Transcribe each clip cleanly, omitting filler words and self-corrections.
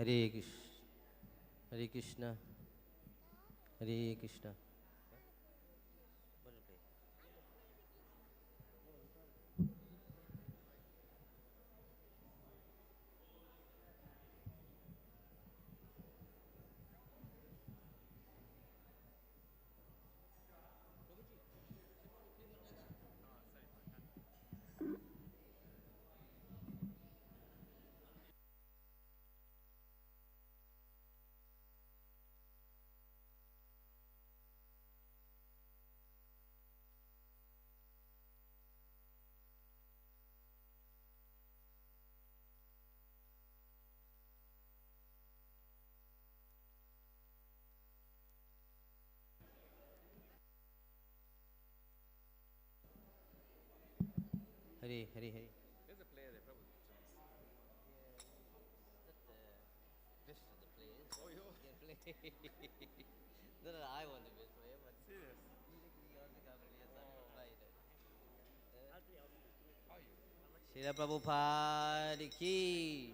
Hare Krishna, Hare Krishna, Hare Krishna. Hare, Hare, Hare. There's a player there, Prabhu. Best of the players. Oh, you? Yeah, play. No, no, I want the best player, but Serious? he also can't play as a fighter. How are you? Srila Prabhupada ki,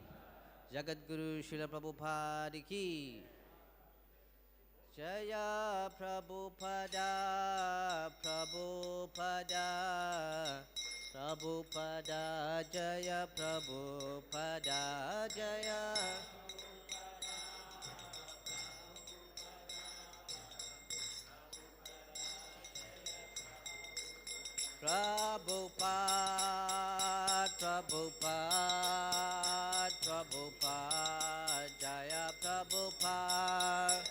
Jagat Guru Srila Prabhupada ki. Jaya Prabhupada, Prabhupada, Prabhupada, Jaya Prabhupada, Jaya. Prabhupada, Prabhupada, Prabhupada, Jaya Prabhupada.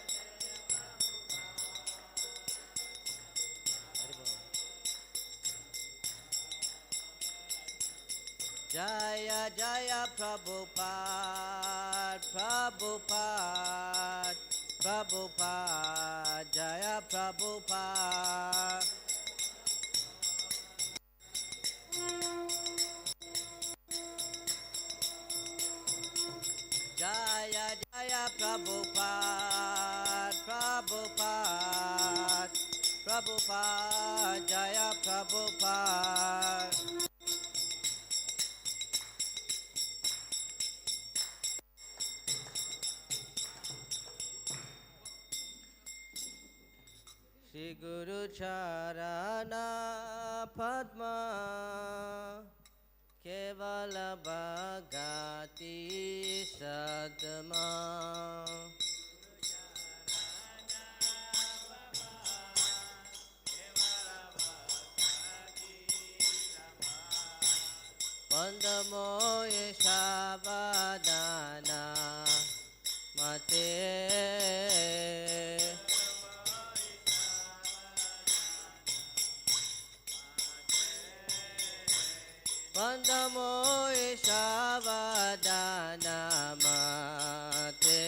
Jaya Jaya Prabhupada, Prabhupada, Prabhupada, Jaya Prabhupada. Jaya Jaya Prabhupada, Prabhupada, Prabhupada, Jaya Prabhupada. Shri Guru Charana Padma Kevala Bhagati Sadma Pandamoye Shabadana Mate Pandamoye Shabadana Mate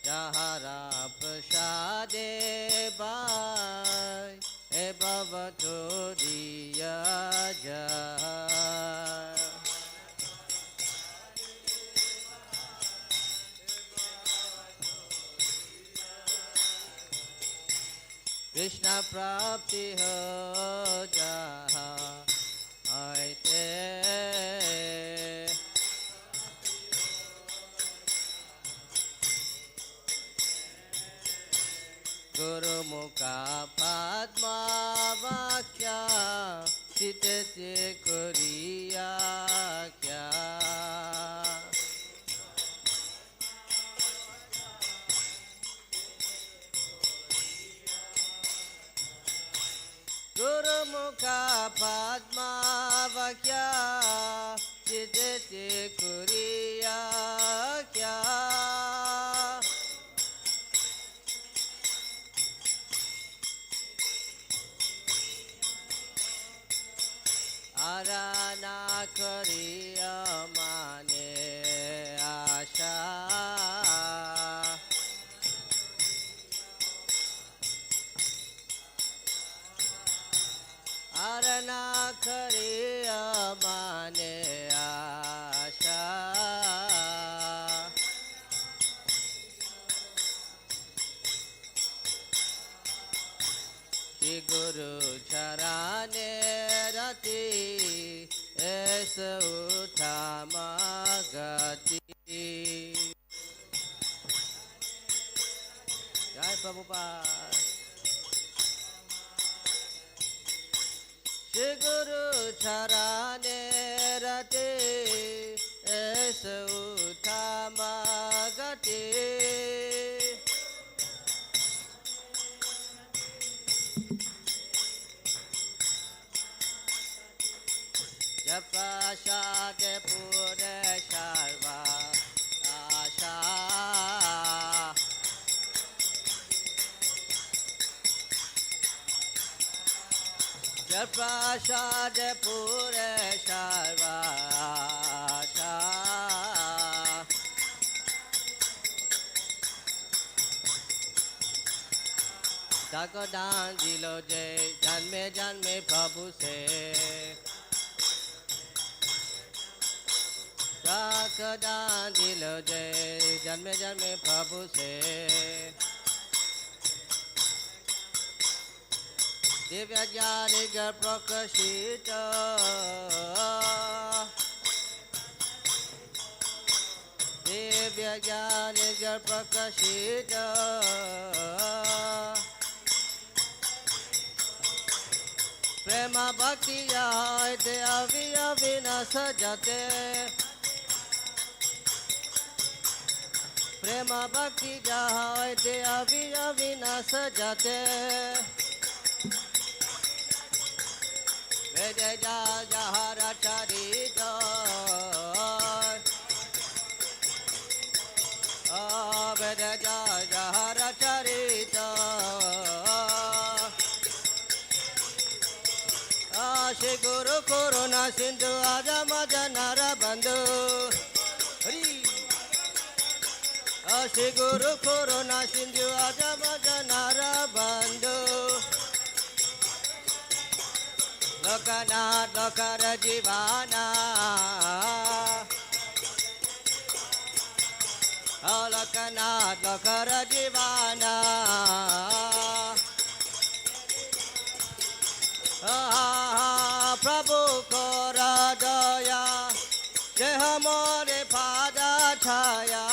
Jahara Prasade Bhai E Bhavato Diya Jai Krishna Prapti Ho Jaha Aite Guru Mukha Padma Vakya Chitete Kuriya Kya Guru Mukha Padma Vakya Chitete Kuriya Kya Arana Kariya Mane Asha Arana Kariya Mane Asha Shri Guru Charana Uttamagati. Jai Prabhupada. Shri Guru Charane Rate Esa Uttamagati. Prasade Pure Sharva Asha Prasade Pure Sharva Asha Jagannath Dilo Jai Janme Janme Prabhu Se Jagannath Dilo Jai Janme Janme Prabhu Se Divya Janiga Prakashita Divya Janiga Prakashita Prema Bhakti Yate Avi Avinasa Jate Prema Bhakti Jate Avi Avinasa Jate Vedeja Jahara Charita Vedeja Jahara Charita Shri Guru Corona Sindhu Ajamaja Narabandhu Shri Guru Corona Sindhu Ajamaja Narabandhu Lokanath Lokara Jivana Lokanath Lokara Jivana Prabhu Kora Daya Jai Hamare Pada Chaya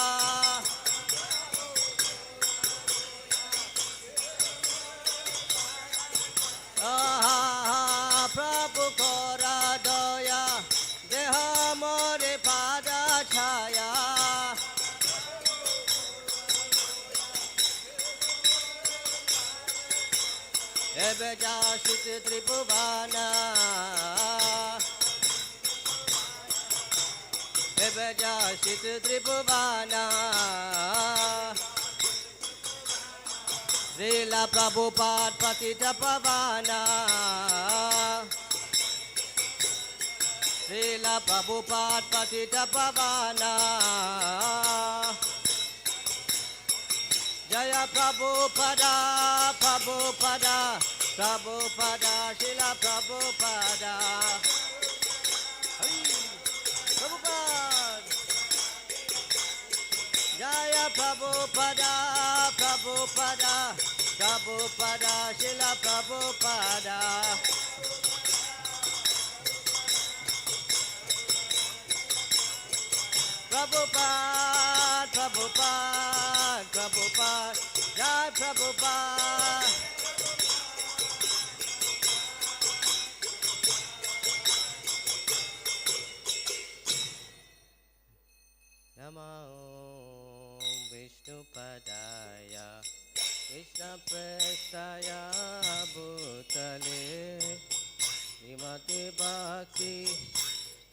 Prabhu Kora Daya Jai Hamare Pada Chaya Ebeja Shri Tribhuvana Ebeja Shri Tribhuvana Srila Prabhupada Patita Pavana Srila Prabhupada Patita Pavana Jaya Prabhupada, Prabhupada, Prabhupada, Srila Prabhupada. Prabhupada. Jaya Prabhupada, Prabhupada, Prabhupada, Srila Prabhupada. Prabhupada, Prabhupada, Prabhupada, Jai Prabhupada. Namo Vishnu Padaya Krishna Prestaya Bhutale Srimati Bhakti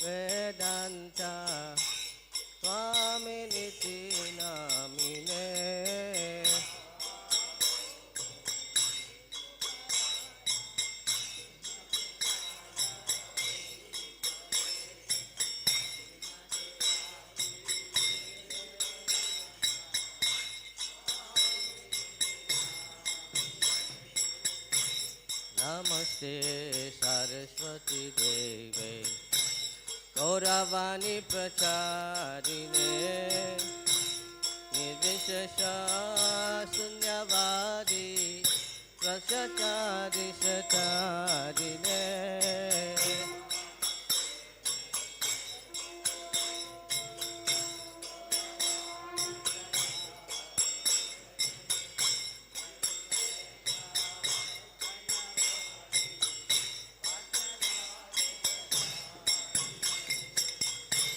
Vedanta Swaminiti Namine Namaste Saraswati Deve Gauravani Pracharine Nirvishesha Sunyavadi Prasachari Satarine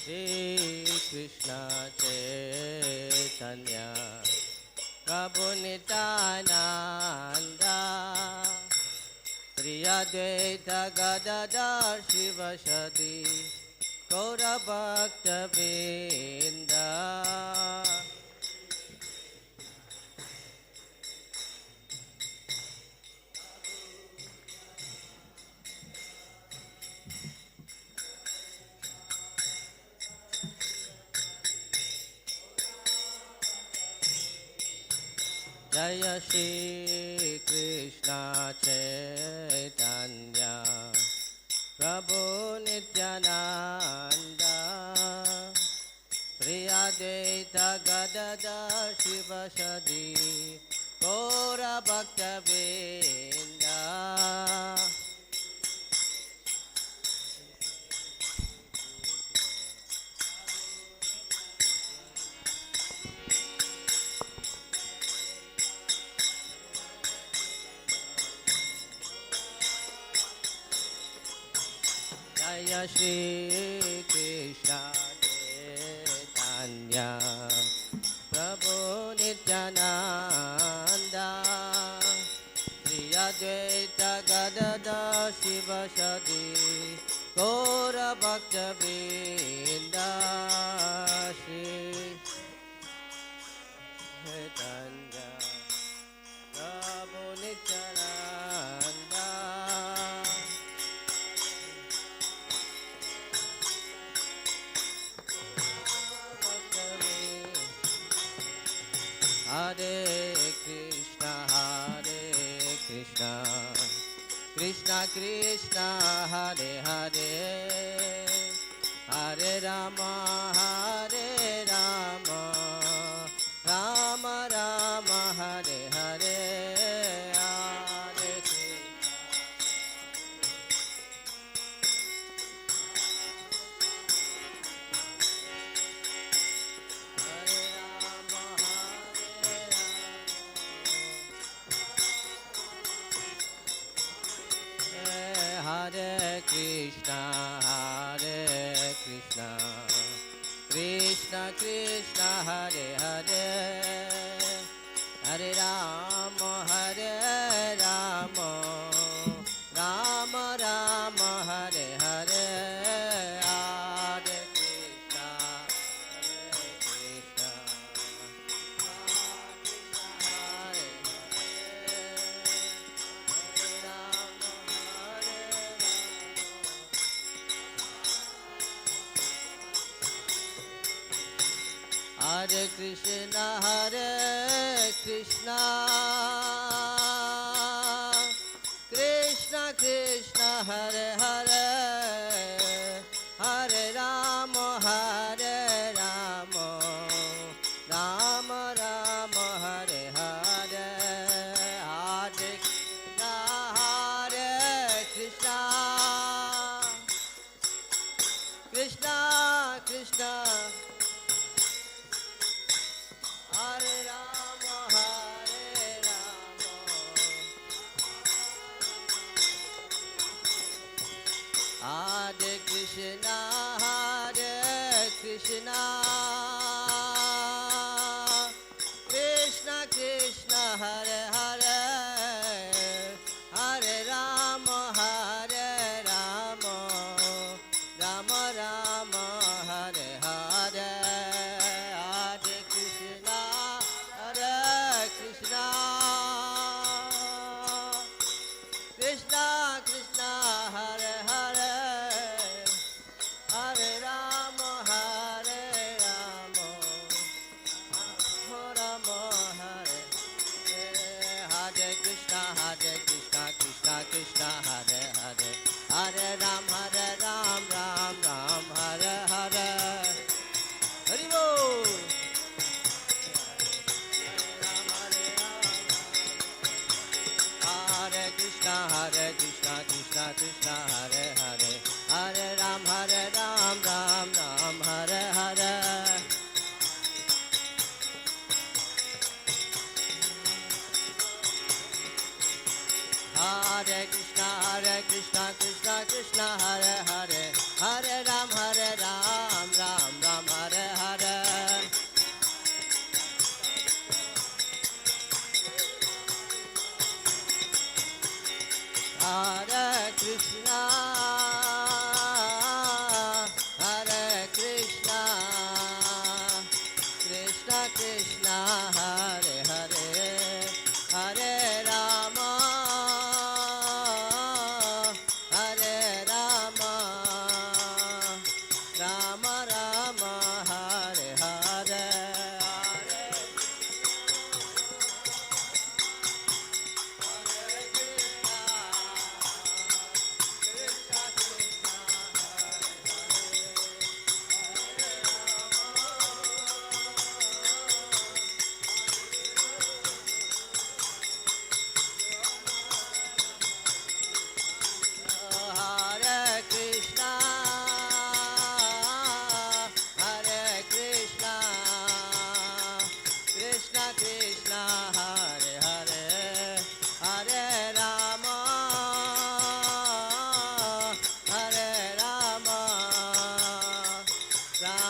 Shri Krishna Chaitanya Prabhu Nityananda Shri Advaita Gadadhar Shivasadi Gaura Bhakta Vrinda Jaya Shri Krishna Chaitanya Prabhu Nityananda Shri Advaita Gadadhar Shivasadi Gaura Bhakta Vrinda Jaya Shri Krishna Chaitanya Prabhu Nityananda Shri Advaita Gadadhar Shivasadi Gaura Bhakta Vrinda Shri Chaitanya Prabhu Nityananda Hare Krishna, Krishna Krishna, Hare Hare, Hare Rama, Rama Rama, Hare Hare, Hare Krishna, Krishna Krishna, Hare Hare, Hare Rama, Rama Rama, Hare Hare, Hare Krishna, Hare Hare Krishna, Krishna Krishna, Hare Hare, Hare Rama, Rama Rama, Hare Hare, Hare Krishna, Krishna Krishna, Hare Rama, Hare Krishna, Krishna Krishna, Hare Hare, Hare Rama, Rama Rama, Hare Hare, Hare Krishna, Krishna Krishna, Hare Hare, Hare Rama, Rama Hare Hare Krishna, Krishna Krishna, Hare Hare, Hare Ram, Ram Hare Hare.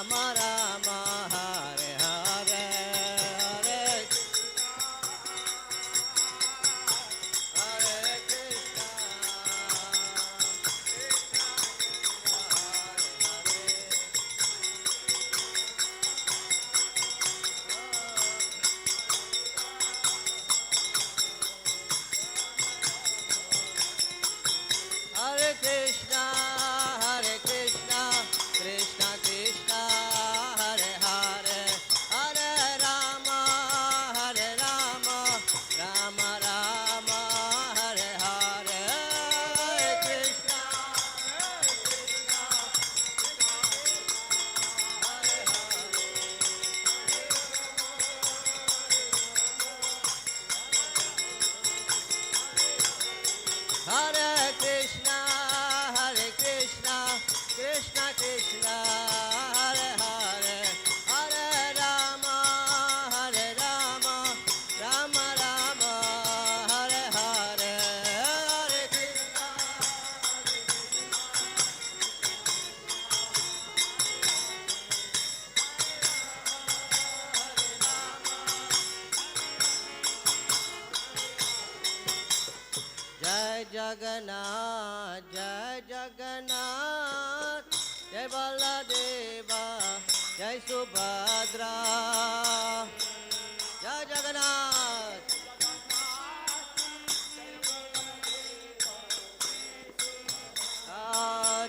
Rama Rama Hare Hare Hare Hare Krishna Hare Krishna Hare Krishna Krishna Krishna Hare Hare Hare Rama Hare Rama Rama Rama Hare Hare Hare Krishna Hare Krishna Hare Krishna Krishna Krishna Hare Hare Hare Rama Hare Rama Rama Rama Hare Hare Hare Krishna Jai Jagannath Jai Jagannath Jai Baladeva Jai Subhadra Jai Jagannath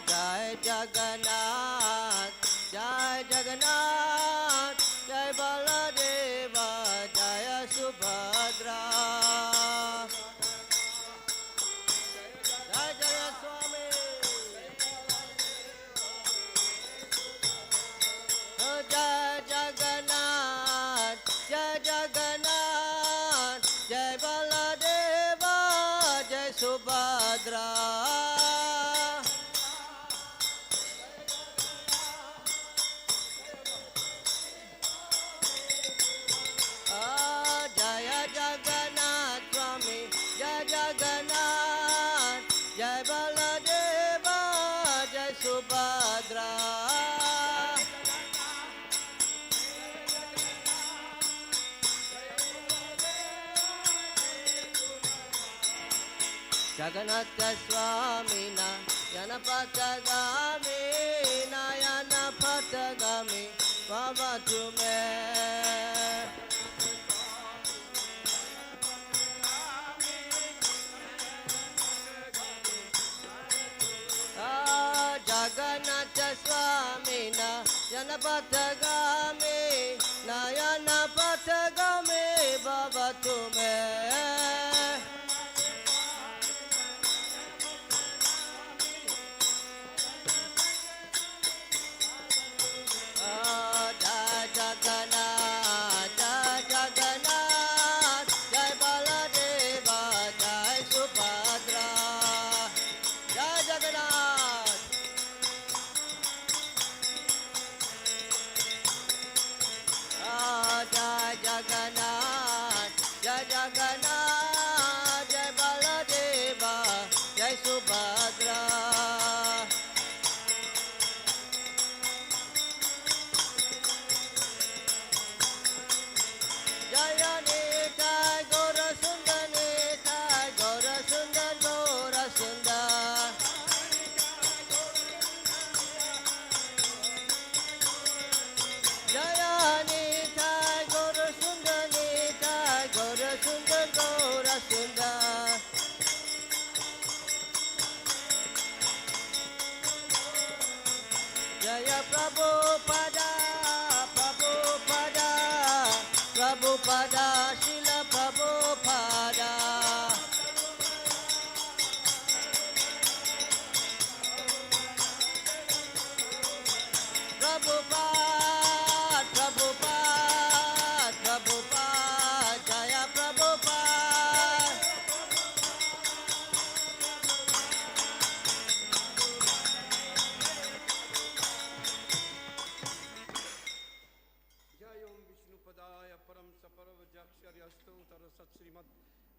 Jai Jagannath Jai Jagannath Jai Baladeva Jai Subhadra Jai Jagannath Swami Jai Jagannath Jai Jagannath Jai Baladeva Jai Subhadra Jaya Jagannath Swami Jai Jagannath Jai Baladeva Jai Subhadra Jagannath Swami Nayana Patagami Nayana Patagami Baba Tume Jagannath Swami Nayana Patagami Nayana Patagami Baba Tume Jai Jagannath Jai Jagannath Jai Baladeva Jai Subhadra Jai Jagannath Jai Jagannath Jai Jagannath Jai Baladeva Jai Subhadra Jaya Nitai Gora Sundar Nitai Gora Sundar Gora Sundar Jaya Nitai Gora Sundar Nitai Gora Sundar Gora Sundar Jaya Prabhupada Prabhupada Prabhupada Srila Prabhupada Prabhupada Prabhupada Prabhupada Jaya Prabhupada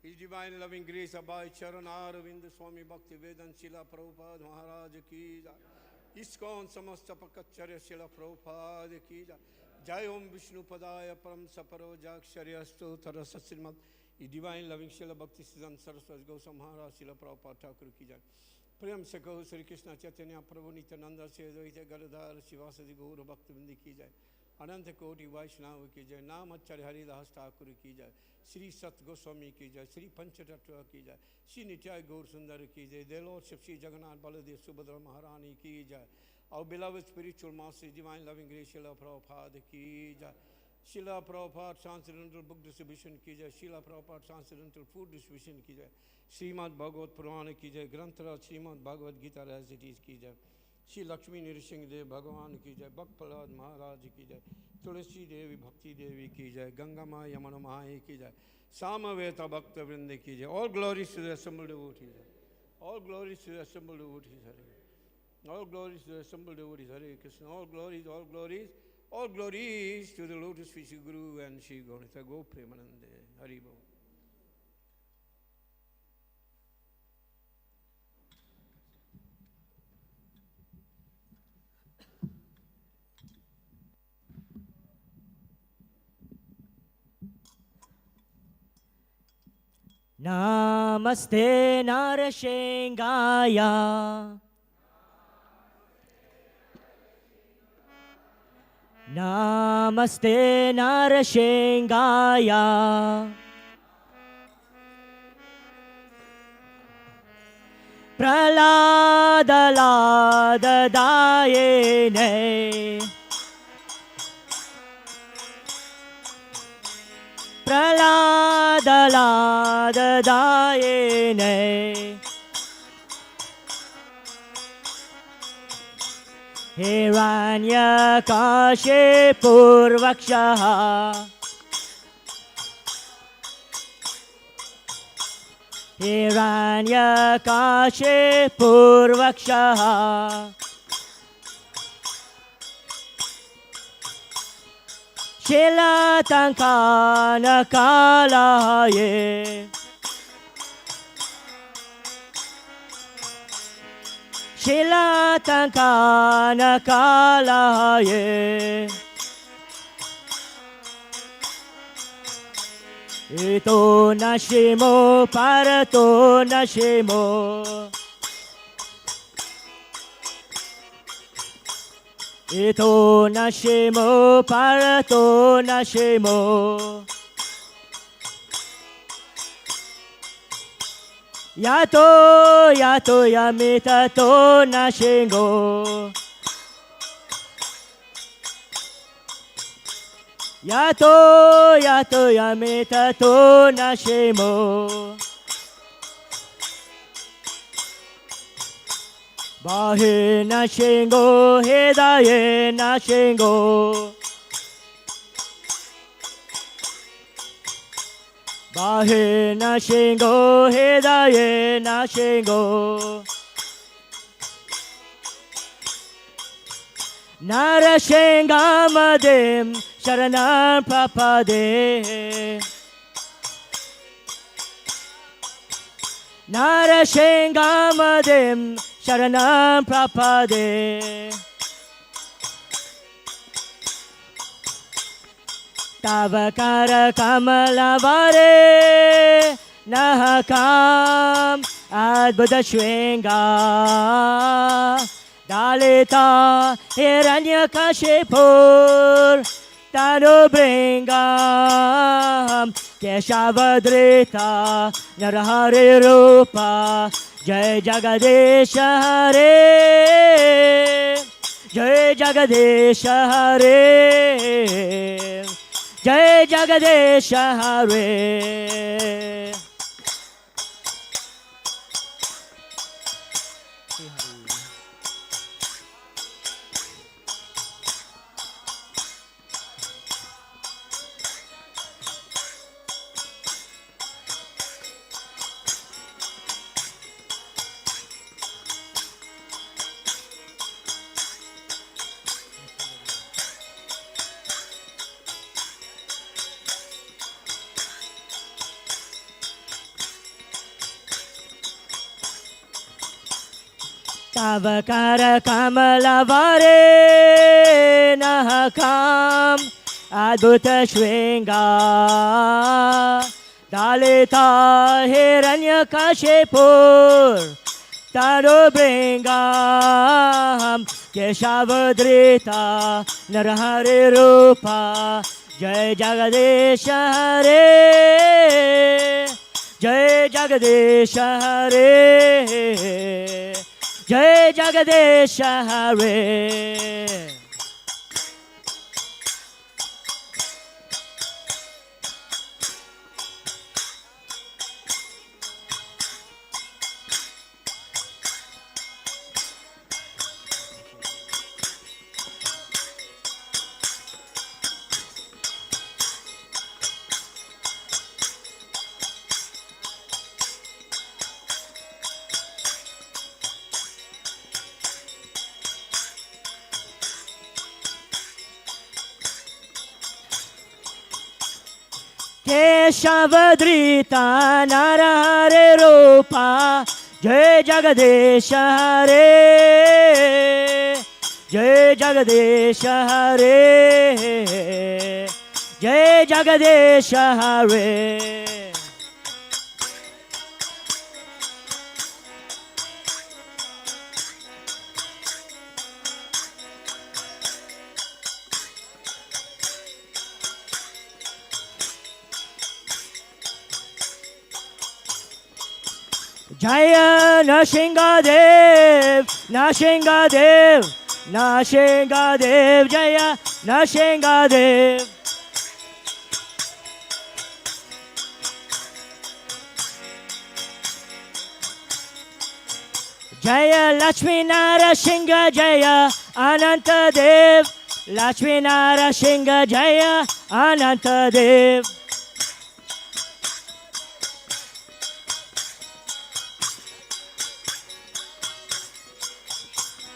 His Divine Loving Grace Abhay Charan Arvind Swami Bhakti Vedant Srila Prabhupada Maharaj Ki Jai. ISKCON Samastapakacharya Srila Prabhupada ki jai. Jai Om Vishnu Padaya Param Saparo Jakshari Astu Tarasa Srimad Divine Loving Srila Bhakti Siddhanta Saraswati Goswami Srila Prabhupada Thakur ki jai. Prem se kaho Sri Krishna Chaitanya Prabhu Nityananda Se Advaita Gadadhar Shivasadi Gaura Bhaktivinoda ki jai. Ananta Koti Vaishnava ki jai. Namacharya Haridas Thakur ki jai. Sri Sat Goswami ki jai. Sri Panchatattva ki jai. Sri Nityai Gaur Sundar ki jai. Their Lordship Sri Jagannath Baladev Subhadra Maharani ki jai. Our beloved spiritual master, divine loving grace, Srila Prabhupada ki jai. Srila Prabhupada Transcendental Book Distribution ki jai. Srila Prabhupada Transcendental Food Distribution ki jai. Srimad Bhagavad Purana ki jai. Granthara Srimad Bhagavad Gita as it is ki jai. Shri Lakshmi Nrsimha Dev Bhagavan ki jai. Bhakpalad Maharaj ki jai. Tulasi Devi Bhakti Devi ki jai. Gangama Yamana Mahai ki jai. Samaveta Bhakta Vrinda ki jai. All glories to the assembled devotees. All glories to the assembled devotees. All glories to the assembled devotees. Hare Krishna. All glories, all glories, all glories to the lotus feet Shri Guru and Shri Gauranga. Go Premanande. Hari Bol. Namaste Narashengaya. Namaste Narashengaya. Praladadayene. Praladadayene. Hiranyakashipurvakshaha. Hiranyakashipurvakshaha. Shilatankanakalaye. Shilatankanakalaye. Ito nashimo parato nashimo. Ito nashimo parato nashimo. Yato yato yamita to nashingo. Yato yato yamita to nashimo. Bahe nashingo hedaye nashingo. Bahe nashingo hedaye nashingo. Narashengamadim sharanam prapade. Narashengamadim sharanam prapade. Tavakara kamalavare nahakam adbhuta shwenga. Dalita hiranyakashipur tanubringam. Keshavadrita narahari rupa. Jai Jagadesha Hare. Jai Jagadesha Hare. Jai Jagadesha Hare. Tavakara Kamalavare Nahakam Adbhuta Shringa Dalita Hiranyakashipur Taro Bringam Keshavadrita Narahari Rupa Jai Jagadesha Hare Jai Jagadesha Hare Jai Jagadesha Hare Keshavadrita Narahare Rupa Jai Jagadesha Hare Jai Jagadesha Hare Jai Jagadesha Hare Jaya Nashingadev, Nashingadev, Nashingadev, Jaya Nashingadev. Jaya Lakshmi Narasingha Jaya Anantadev, Lakshmi Narasingha Jaya Anantadev.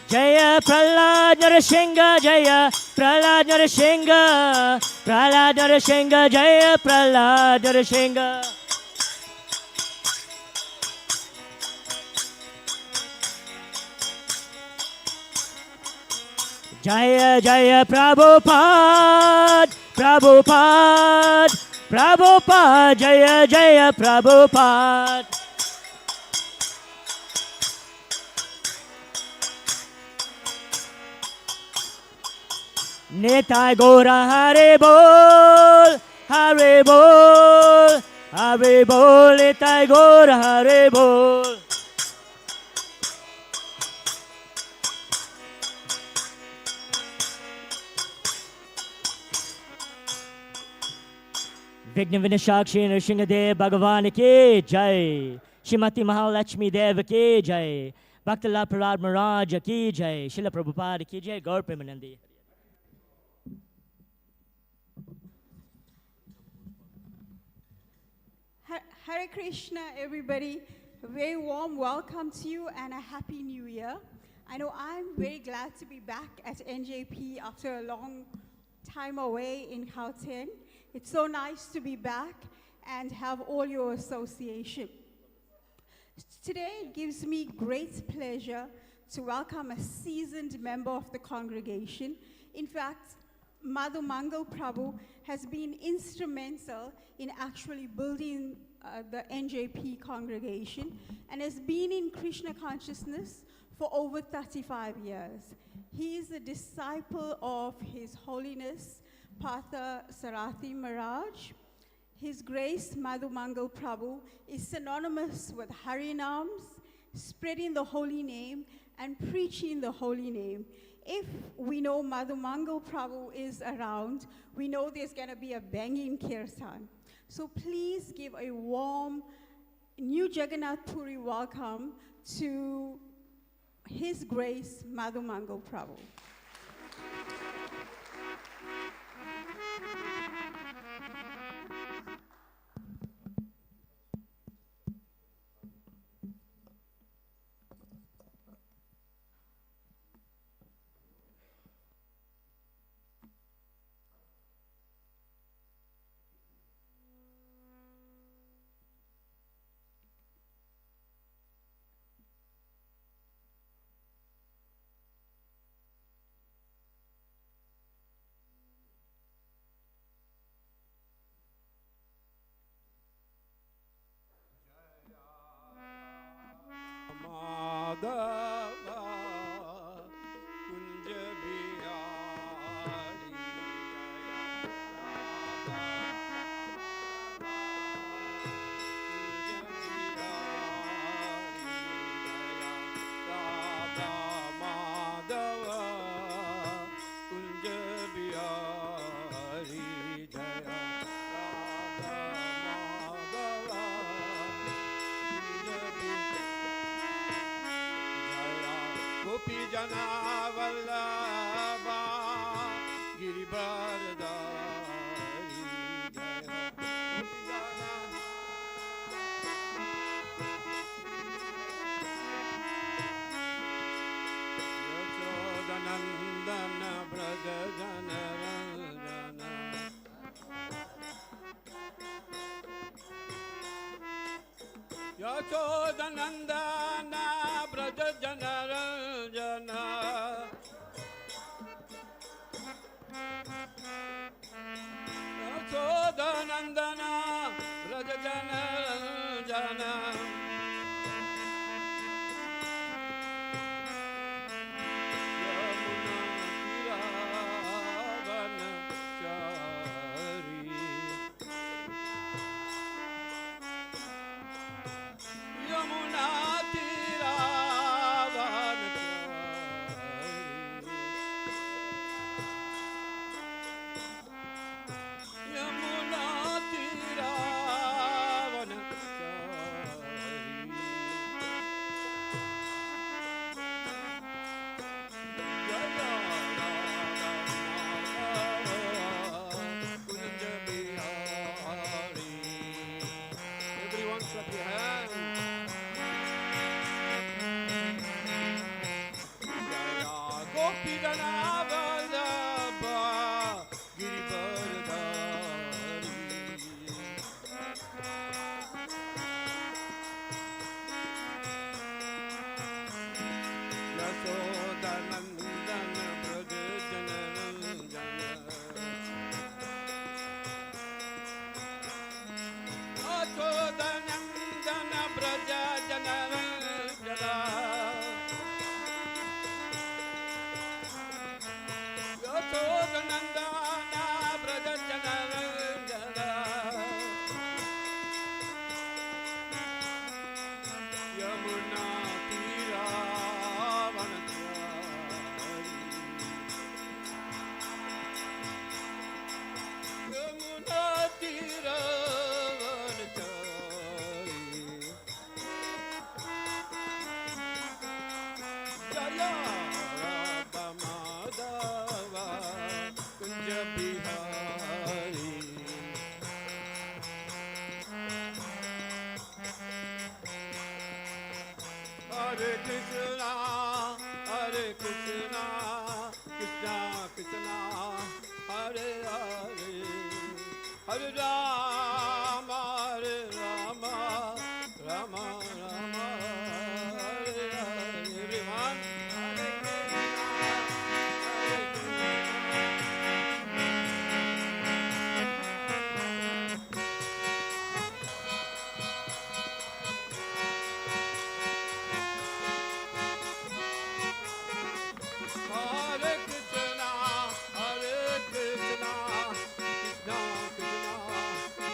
Jaya Prahlad Narasingha Jaya Prahlad Narasingha Prahlad Narasingha Jaya Prahlad Narasingha Jaya Jaya Prabhupada Prabhupada Prabhupada Jaya Jaya Prabhupada Nitai Gora Hare Bol, Hare Bol, Hare Bol, Nitai Gora Hare Bol. Vigna Vinashakshi Nrsingadev Bhagavan ki Jai, Shrimati Mahalakshmi Deva ki Jai, Bhaktalal Prahlad Maharaj ki Jai, Srila Prabhupada ki Jai, Gaur Premanandi. Hare Krishna, everybody. A very warm welcome to you and a happy new year. I know I'm very glad to be back at NJP after a long time away in Gauteng. It's so nice to be back and have all your association. Today it gives me great pleasure to welcome a seasoned member of the congregation. In fact, Madhu Mangal Prabhu has been instrumental in actually building the NJP congregation and has been in Krishna consciousness for over 35 years. He is a disciple of His Holiness Partha Sarathi Maharaj. His Grace Madhu Mangal Prabhu is synonymous with Harinams, spreading the holy name and preaching the holy name. If we know Madhu Mangal Prabhu is around, we know there's going to be a banging kirtan. So please give a warm new Jagannath Puri welcome to His Grace Madhu Mangal Prabhu. Madhava Kunj Bihari Radha Madhava Kunj Bihari Jaya Radha Madhava Gopi Jana Vallabha Giribardhari Jaya Gopi Jana Yashodanandana Braja Jana Ranjana Yashodanandana Braja Jana Ranjana Yashodanandana Braja Jana Ranjana Yamuna Tiravanachari Yamuna Tiravanachari Jaya Kunj Bihari. Everyone clap your hands. Gopi Jana Vallabha Giribardhari Yashodanandana Braja Jana Ranjana Yashodanandana Braja Jana Ranjana Yashodanandana Braja Jana Ranjana Yamuna Tiravanachari Yamuna Tiravanachari Jaya Radha Madhava Kunj Bihari Hare Krishna Hare Krishna Krishna Krishna Hare Hare Hare Rama Hare Rama Rama Rama Hare Hare. Everyone Hare Krishna Hare Hare Krishna Hare Krishna Krishna Krishna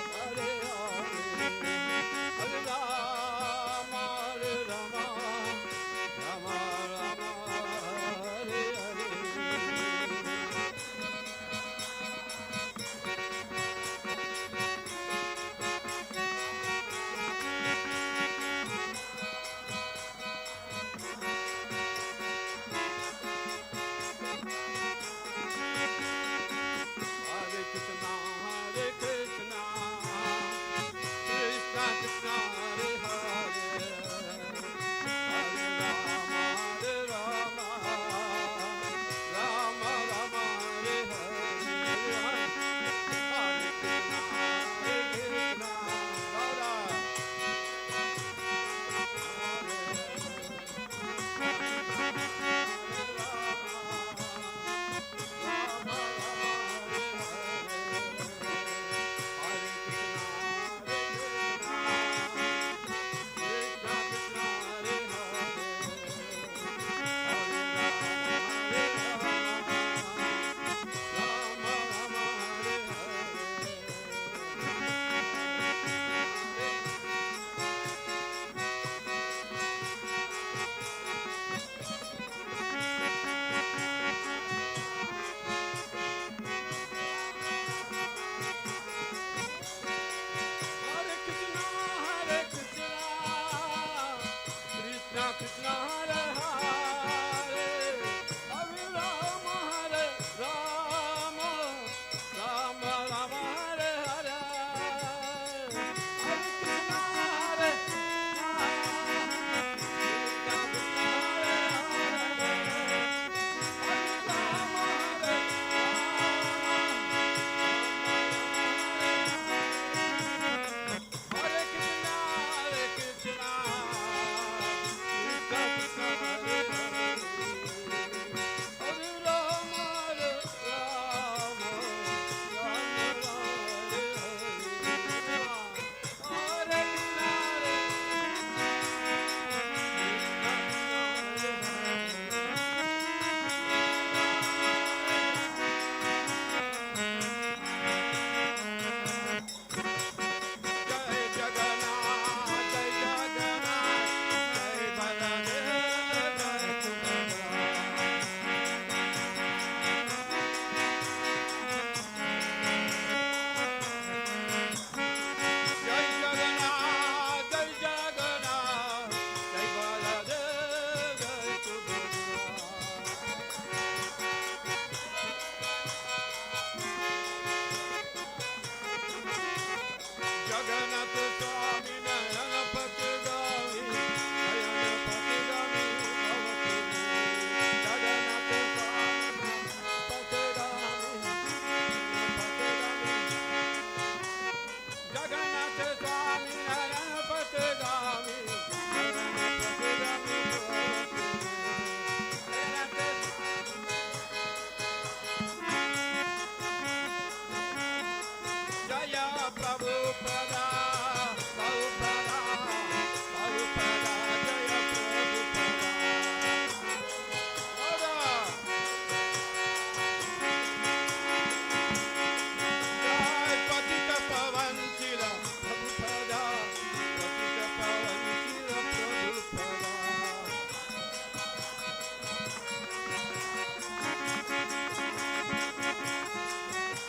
Jaya Prabhupada, Prabhupada, Prabhupada, Jaya Prabhupada. Jai Patita Pavan Sila Prabhupada, Patita Pavan Sila Prabhupada.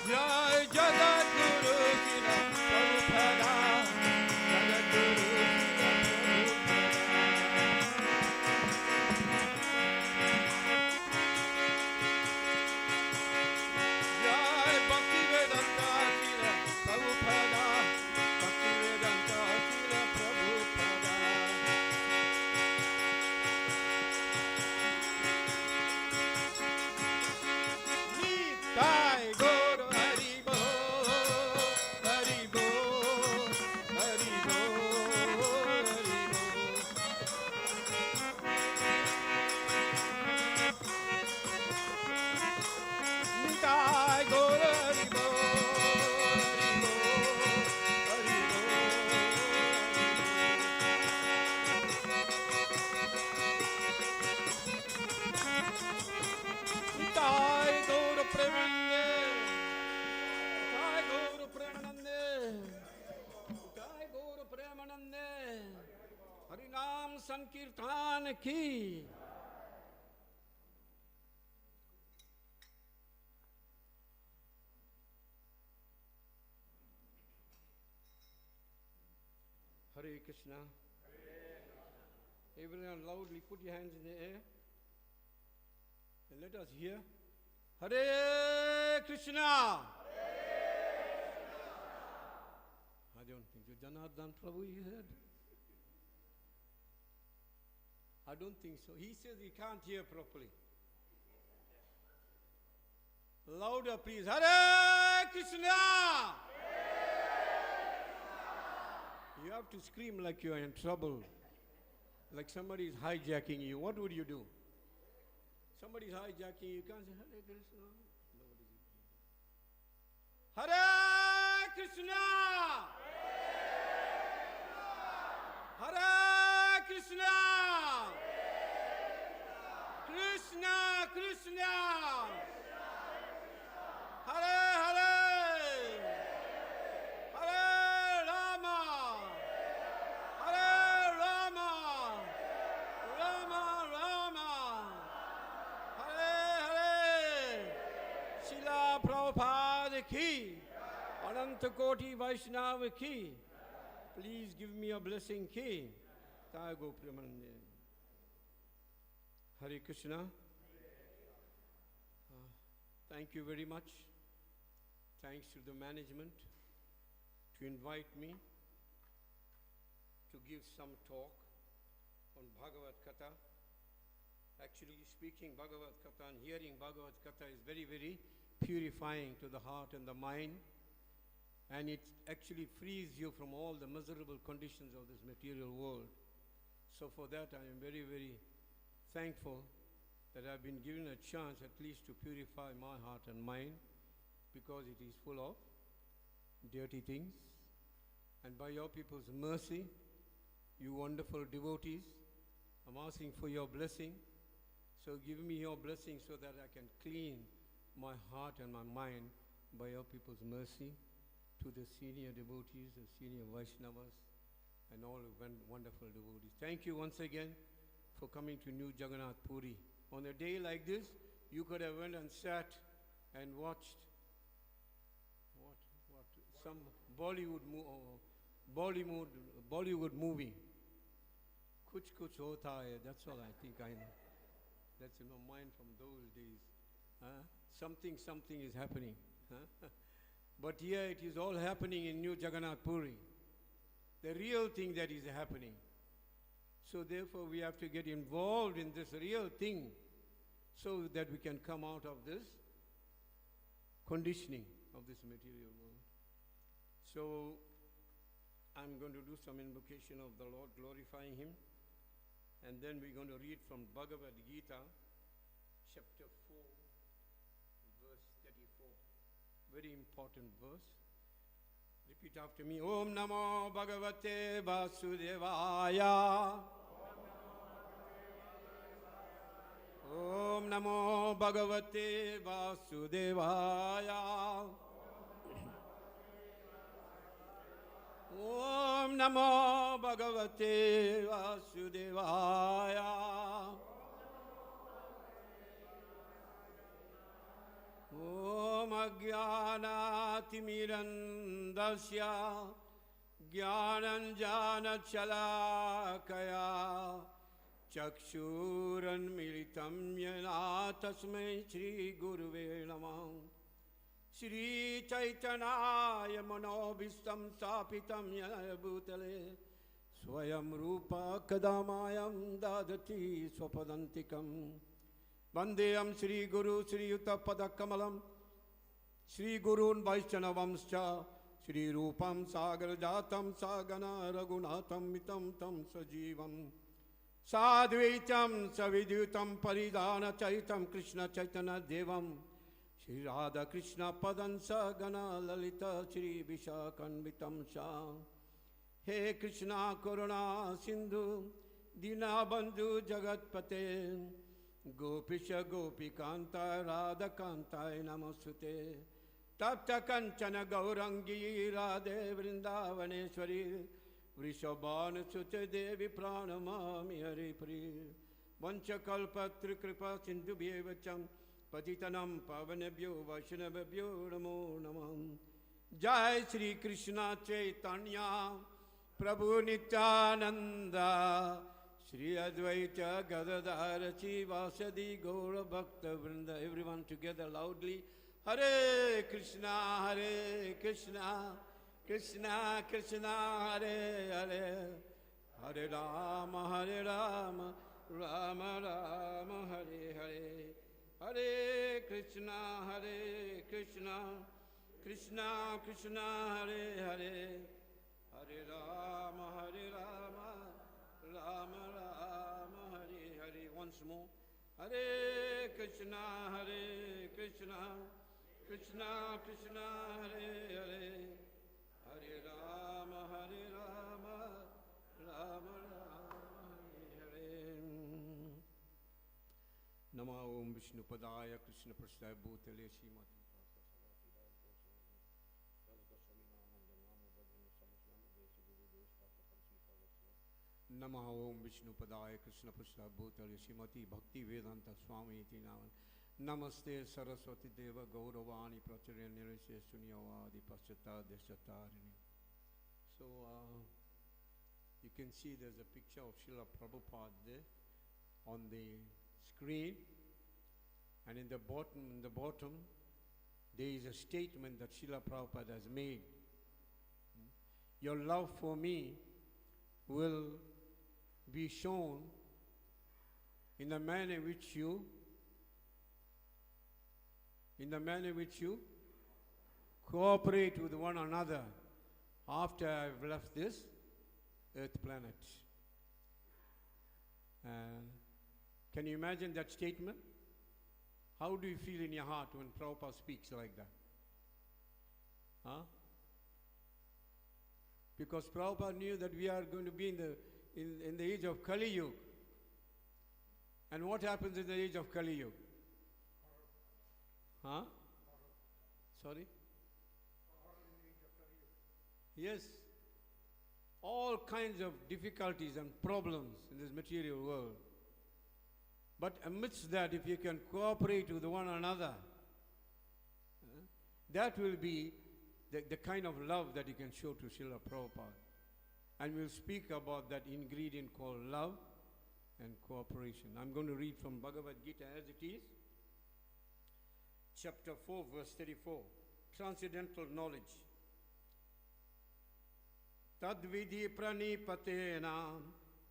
Jai Jagat Guru Sila Prabhupada, Jagat Guru Sila Prabhupada. Jai Bhakti Vedanta Sila Prabhupada, Bhakti Vedanta Sila Prabhupada. Nitai Gaur Hari Bo, Hari Bo, Hari Bo, Hari Bo. Nitai Gaur Hari Bo, Hari Bo, Hari Bo. Nitai Gaur Premanande, Nitai Gaur Premanande, Nitai Gaur Premanande. Harinam Sankirtan ki. Hare Krishna. Everyone loudly put your hands in the air and let us hear. Hare Krishna. I don't think so. Janardhan Prabhu, you heard? I don't think so. He says he can't hear properly. Louder, please. Hare Krishna. You have to scream like you are in trouble. Like somebody is hijacking you. What would you do? Somebody is hijacking you. You can't say Hare Krishna. Hare Krishna. Hare Krishna. Krishna Krishna. Hare Hare. Hare Rama. Hare Rama. Rama Rama. Hare Hare. Srila Prabhupada ki. Ananta Koti Vaishnava ki. Please give me a blessing ki. Tago Premanande. Hare Krishna. Thank you very much. Thanks to the management to invite me to give some talk on Bhagavad Katha. Actually, speaking Bhagavad Katha and hearing Bhagavad Katha is very, very purifying to the heart and the mind. And it actually frees you from all the miserable conditions of this material world. So for that, I am very, very thankful that I've been given a chance at least to purify my heart and mind, because it is full of dirty things. And by your people's mercy, you wonderful devotees, I'm asking for your blessing. So give me your blessing so that I can clean my heart and my mind by your people's mercy, to the senior devotees, the senior Vaishnavas, and all wonderful devotees. Thank you once again for coming to New Jagannath Puri. On a day like this, you could have went and sat and watched some Bollywood movie. Kuch kuch hota hai, that's all I think I know. That's in my mind from those days. Something is happening. But here it is all happening in New Jagannath Puri. The real thing that is happening. So therefore we have to get involved in this real thing so that we can come out of this conditioning of this material world. So I'm going to do some invocation of the Lord, glorifying Him. And then we're going to read from Bhagavad Gita, chapter 4, verse 34. Very important verse. Repeat after me. Om Namo Bhagavate Vasudevaya. Om Namo Bhagavate Vasudevaya. Om Namo Bhagavate Vasudevaya. Om Ajnanatimirandasya Jnananjana Chalakaya Chakshuranmilitam Yena Tasmai Shri Guruve Namah. Shri Chaitanya Manobhistam Stapitam Yena Bhutale Swayam Rupa Kadamayam Dadati Swapadantikam. Vandeyam Shri Guru Shri Yuta Padakamalam Shri Gurun Vaishnavamscha Shri Rupam Sagar Jatam Sagana Raghunatham Mitam Tam Sajivam Sadvaitam Savidyutam Paridana Chaitam Krishna Chaitanya Devam Shri Radha Krishna Padansa Gana Lalita Shri Vishakanvitam Shah. He Krishna Koruna Sindhu Dina Bandhu Jagatpate Gopisha Gopikanta Radhakantai Namosute Tapta Kanchana Gaurangi Radhe Vrindavaneshwari Vrishabhana Sute Devi Pranamami Haripri Vanchakalpa Trikripa Sindhu Bhevacham Patitanam Pavanebhyo Vaishnavabhyo Namo Namam. Jai Shri Krishna Chaitanya Prabhu Nityananda Shri Advaita Gadadhara Chivasadi Gaura Bhakta Vrinda. Everyone together loudly. Hare Krishna, Hare Krishna, Krishna Krishna, Hare Hare, Hare Rama, Hare Rama, Rama Rama, Hare Hare. Hare Krishna, Hare Krishna, Krishna Krishna, Hare Hare, Hare Rama, Hare Rama, Rama Rama, Hare Hare. Once more. Hare Krishna, Hare Krishna, Krishna Krishna, Hare Hare, Hare Rama, Hare Rama, Rama Rama, Hare Hare. Nama Om Vishnu Padaya Krishna Prasthaya Bhutale Srimati Namaha Om Vishnu Padaya Krishna Prasthaya Bhutale Srimati Bhakti Vedanta Swami Iti Naman. Namaste Saraswati Deva Gauravani Pracharya Nirasya Sunyavadi Paschata Deshatarini. So you can see there's a picture of Srila Prabhupada there on the screen, and in the bottom there is a statement that Srila Prabhupada has made. Your love for me will be shown in the manner which you cooperate with one another after I've left this earth planet. Can you imagine that statement? How do you feel in your heart when Prabhupada speaks like that? Huh? Because Prabhupada knew that we are going to be in the age of Kali Yuga. And what happens in the age of Kali Yuga? Huh? Sorry? Yes. All kinds of difficulties and problems in this material world. But amidst that, if you can cooperate with one another, that will be the kind of love that you can show to Srila Prabhupada. And we'll speak about that ingredient called love and cooperation. I'm going to read from Bhagavad Gita as it is. Chapter 4, verse 34. Transcendental knowledge. Tadvidhi pranipatena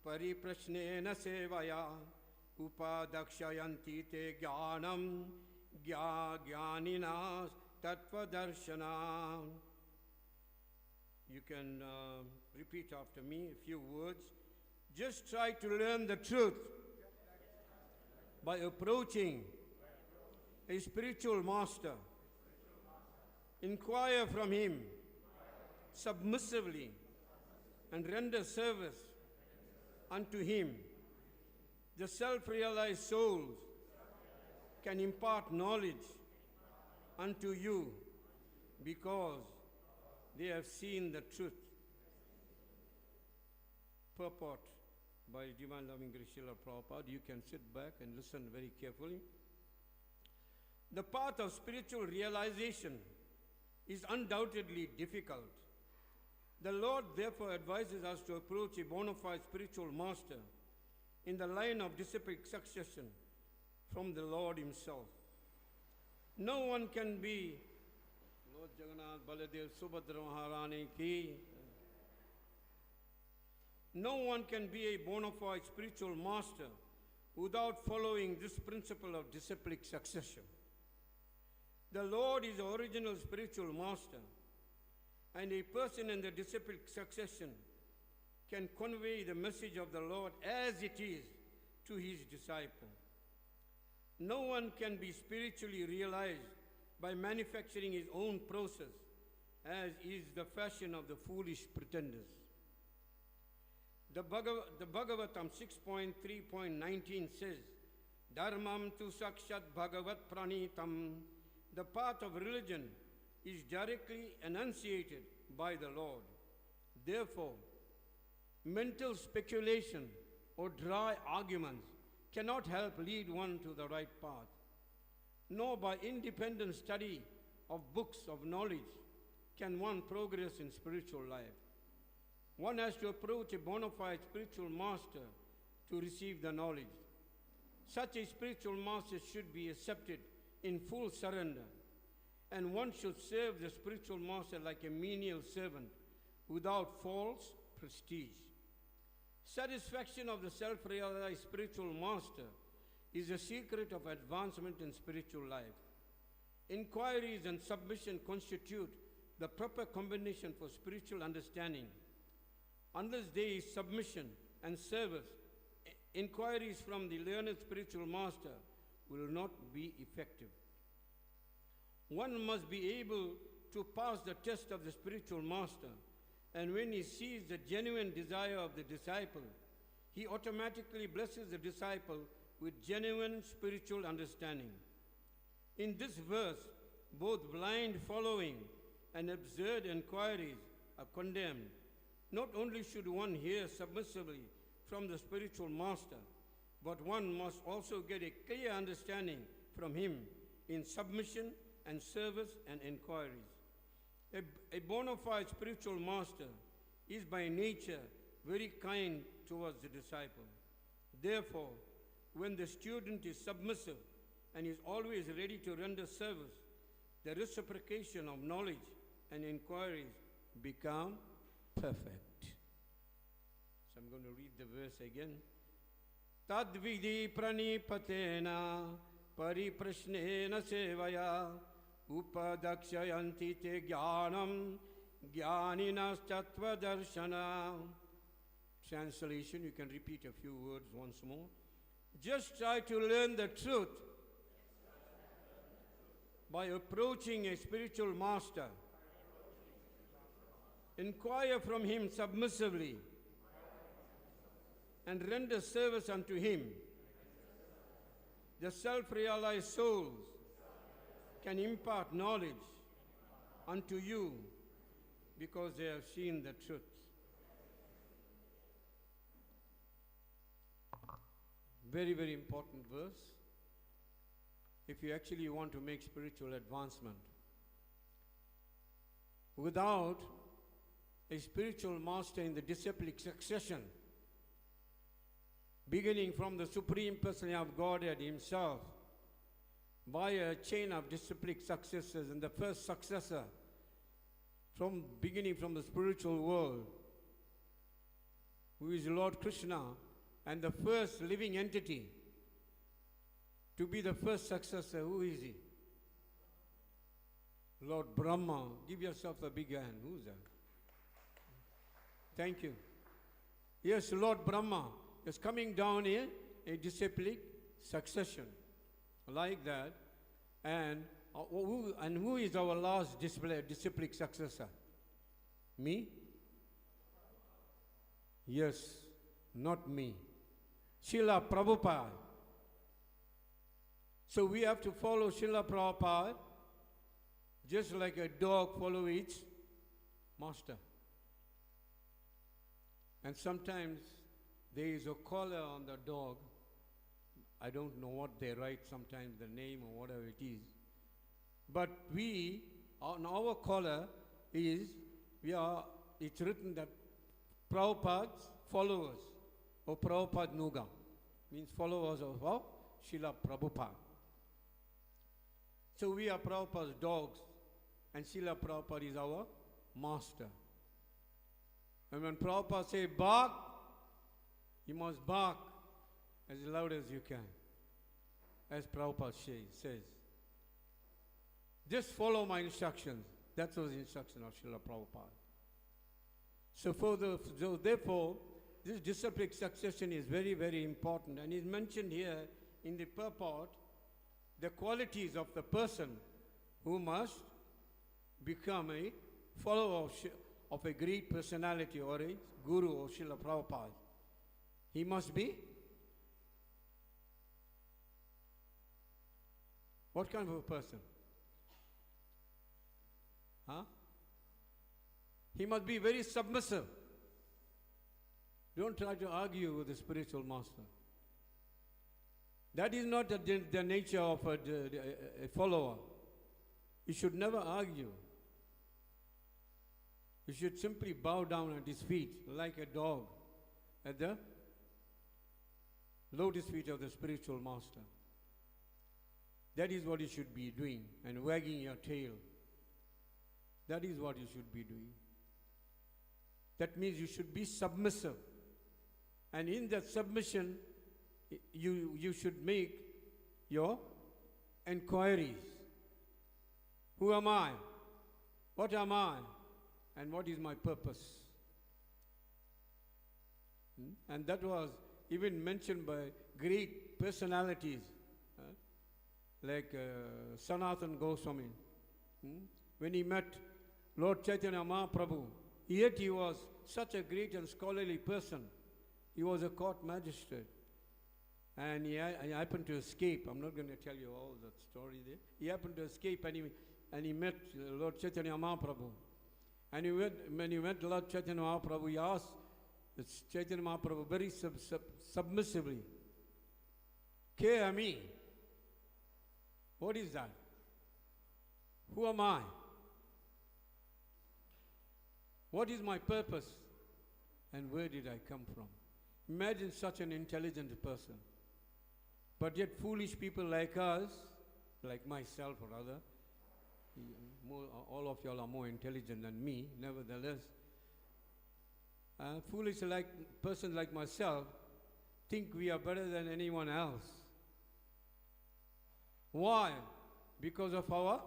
pariprashnena sevaya upadakshayanti te jnanam jnaninas tattvadarshana. You can repeat after me a few words. Just try to learn the truth by approaching a spiritual master. Inquire from him. submissively and render service unto him. The self-realized souls can impart knowledge unto you because they have seen the truth. Purport by Divine Loving Grace Srila Prabhupada. You can sit back and listen very carefully. The path of spiritual realization is undoubtedly difficult. The Lord therefore advises us to approach a bona fide spiritual master in the line of disciplic succession from the Lord himself. No one can be Lord Jagannath Baladev Subhadra Maharani ki. No one can be a bona fide spiritual master without following this principle of disciplic succession. The Lord is the original spiritual master, and a person in the disciplic succession can convey the message of the Lord as it is to his disciple. No one can be spiritually realized by manufacturing his own process, as is the fashion of the foolish pretenders. The Bhagavatam 6.3.19 says, Dharmam tu sakshat bhagavat pranitam. The path of religion is directly enunciated by the Lord. Therefore, mental speculation or dry arguments cannot help lead one to the right path, nor by independent study of books of knowledge can one progress in spiritual life. One has to approach a bona fide spiritual master to receive the knowledge. Such a spiritual master should be accepted in full surrender, and one should serve the spiritual master like a menial servant without false prestige. Satisfaction of the self-realized spiritual master is the secret of advancement in spiritual life. Inquiries and submission constitute the proper combination for spiritual understanding. Unless there is submission and service, inquiries from the learned spiritual master will not be effective. One must be able to pass the test of the spiritual master, and when he sees the genuine desire of the disciple, he automatically blesses the disciple with genuine spiritual understanding. In this verse, both blind following and absurd inquiries are condemned. Not only should one hear submissively from the spiritual master, but one must also get a clear understanding from him in submission and service and inquiries. A bona fide spiritual master is by nature very kind towards the disciple. Therefore, when the student is submissive and is always ready to render service, the reciprocation of knowledge and inquiries become perfect. So I'm going to read the verse again. Tadvidi pranipatena pariprashnena sevaya upadakshayanti te jnanam jnaninas tattva darshana. Translation, you can repeat a few words once more. Just try to learn the truth by approaching a spiritual master. Inquire from him submissively and render service unto him. The self-realized souls can impart knowledge unto you because they have seen the truth. Very, very important verse if you actually want to make spiritual advancement. Without a spiritual master in the disciplic succession, beginning from the Supreme Personality of Godhead himself, via a chain of disciplic successors, and the first successor from beginning from the spiritual world, who is Lord Krishna, and the first living entity to be the first successor, who is he? Lord Brahma. Give yourself a big hand. Who's that? Thank you. Yes, Lord Brahma is coming down here, a disciplic succession, like that. And who is our last disciplic successor? Me? Yes, not me. Srila Prabhupada. So we have to follow Srila Prabhupada just like a dog follows its master. And sometimes there is a collar on the dog. I don't know what they write, sometimes the name or whatever it is. But we, on our collar, it's written that Prabhupada's followers, or Prabhupada Nuga, means followers of Srila Prabhupada. So we are Prabhupada's dogs, and Srila Prabhupada is our master. And when Prabhupada says bark, you must bark as loud as you can, as Prabhupada says. Just follow my instructions. That was the instruction of Srila Prabhupada. So therefore, this disciplic succession is very, very important, and is mentioned here in the purport, the qualities of the person who must become a follower of a great personality or a guru or Srila Prabhupada. He must be what kind of a person? Huh? He must be very submissive. Don't try to argue with the spiritual master. That is not the nature of a follower. You should never argue. You should simply bow down at his feet like a dog at the lotus feet of the spiritual master. That is what you should be doing, and wagging your tail. That is what you should be doing. That means you should be submissive. And in that submission, you should make your inquiries. Who am I? What am I? And what is my purpose? And that was even mentioned by great personalities like Sanatana Goswami. When he met Lord Chaitanya Mahaprabhu, yet he was such a great and scholarly person. He was a court magistrate. And he happened to escape. I'm not going to tell you all that story there. He happened to escape, and he met Lord Chaitanya Mahaprabhu. And when he met Lord Chaitanya Mahaprabhu, he asked Chaitanya Mahaprabhu very submissively, Ke ami? What is that? Who am I? What is my purpose? And where did I come from? Imagine such an intelligent person. But yet foolish people like us, like myself or other, all of y'all are more intelligent than me, nevertheless. Foolish persons like myself think we are better than anyone else. Why? Because of our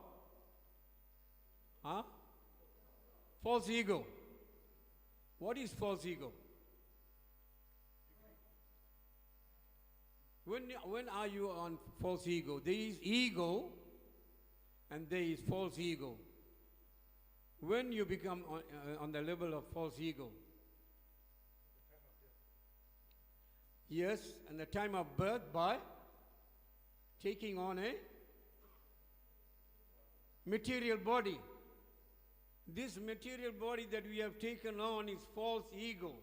false ego. What is false ego? When are you on false ego? There is ego and there is false ego. When you become on the level of false ego? Yes, and the time of birth by taking on a material body. This material body that we have taken on is false ego.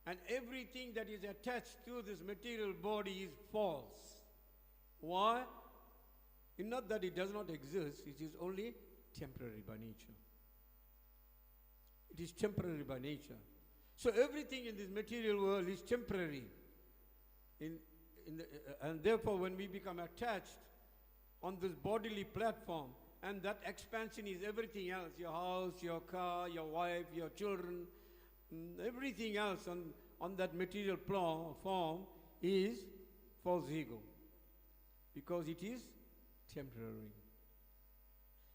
And everything that is attached to this material body is false. Why? It's not that it does not exist, it is only temporary by nature. It is temporary by nature. So everything in this material world is temporary. And therefore when we become attached on this bodily platform, and that expansion is everything else, your house, your car, your wife, your children, everything else on that material form is false ego, because it is temporary.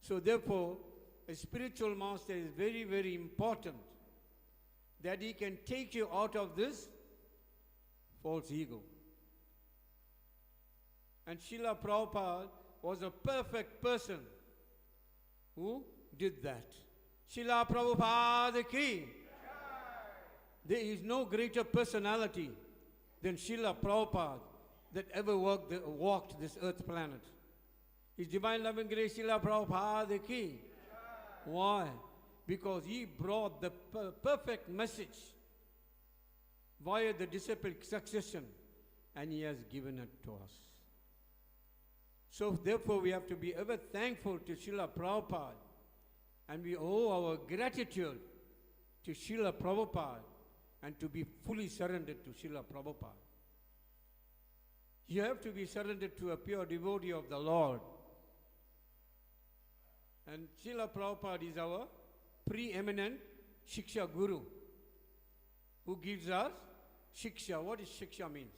So therefore, a spiritual master is very, very important, that he can take you out of this false ego. And Srila Prabhupada was a perfect person who did that. Srila Prabhupada ki. There is no greater personality than Srila Prabhupada that ever walked this earth planet. His Divine Loving Grace Srila Prabhupada ki. Why? Because he brought the perfect message via the disciplic succession, and he has given it to us. So therefore we have to be ever thankful to Srila Prabhupada, and we owe our gratitude to Srila Prabhupada and to be fully surrendered to Srila Prabhupada. You have to be surrendered to a pure devotee of the Lord. And Srila Prabhupada is our preeminent Shiksha Guru, who gives us Shiksha. What is Shiksha means?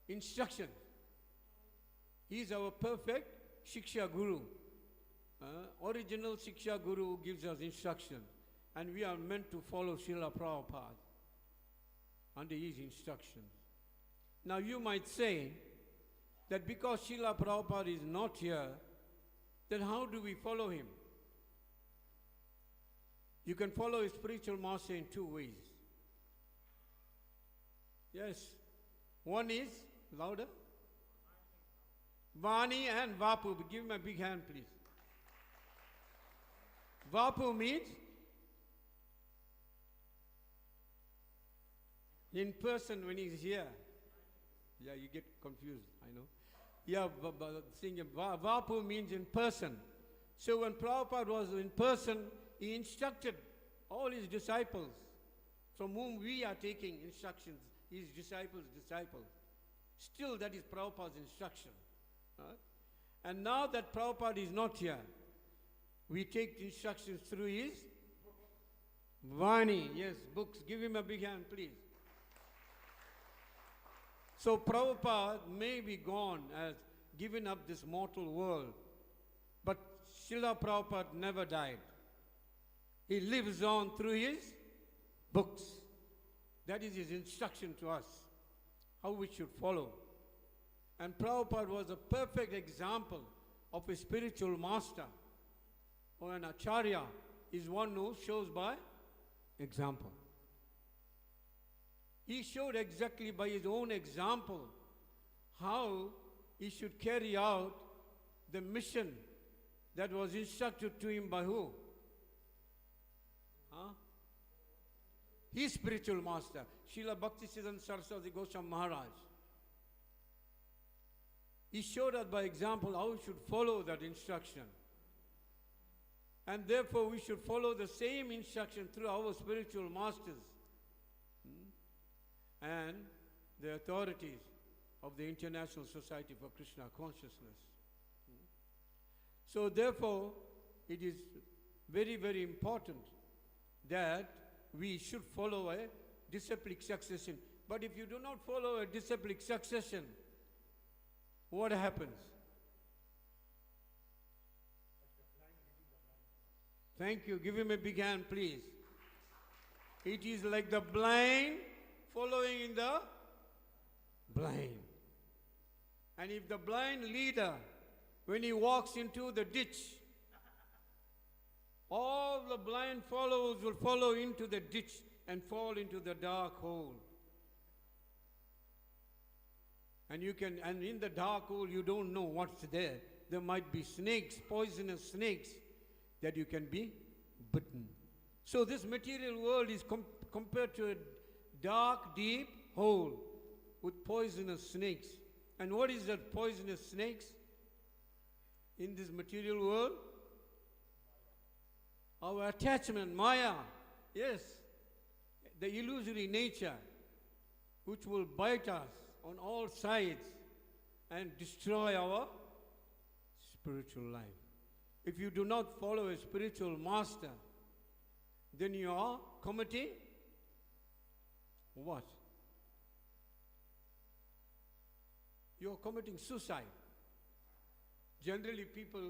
Instruction. He is our perfect Shiksha Guru. Original Shiksha Guru who gives us instruction. And we are meant to follow Srila Prabhupada under his instructions. Now you might say that because Srila Prabhupada is not here, then how do we follow him? You can follow a spiritual master in two ways. Yes. One is, louder, Vani and Vapu. Give him a big hand, please. Vapu means in person when he's here. Yeah, you get confused, I know. Yeah, Vapu means in person. So when Prabhupada was in person, he instructed all his disciples, from whom we are taking instructions, his disciples' disciples. Still, that is Prabhupada's instruction. And now that Prabhupada is not here, we take instructions through his Vani, yes, books. Give him a big hand, please. So Prabhupada may be gone, as given up this mortal world, but Srila Prabhupada never died. He lives on through his books. That is his instruction to us, how we should follow. And Prabhupada was a perfect example of a spiritual master, or an acharya is one who shows by example. He showed exactly by his own example how he should carry out the mission that was instructed to him by who? His spiritual master, Srila Bhaktisiddhanta Saraswati Goswami Maharaj. He showed us by example how we should follow that instruction. And therefore we should follow the same instruction through our spiritual masters and the authorities of the International Society for Krishna Consciousness. So therefore, it is very, very important that we should follow a disciplic succession. But if you do not follow a disciplic succession, what happens? Thank you. Give him a big hand, please. It is like the blind following in the blind. And if the blind leader, when he walks into the ditch, all the blind followers will follow into the ditch and fall into the dark hole. And in the dark hole, you don't know what's there. There might be snakes, poisonous snakes, that you can be bitten. So this material world is compared to a dark, deep hole with poisonous snakes. And what is that poisonous snakes in this material world? Our attachment, Maya, yes, the illusory nature, which will bite us on all sides and destroy our spiritual life. If you do not follow a spiritual master, then you are committing what? You are committing suicide. Generally people,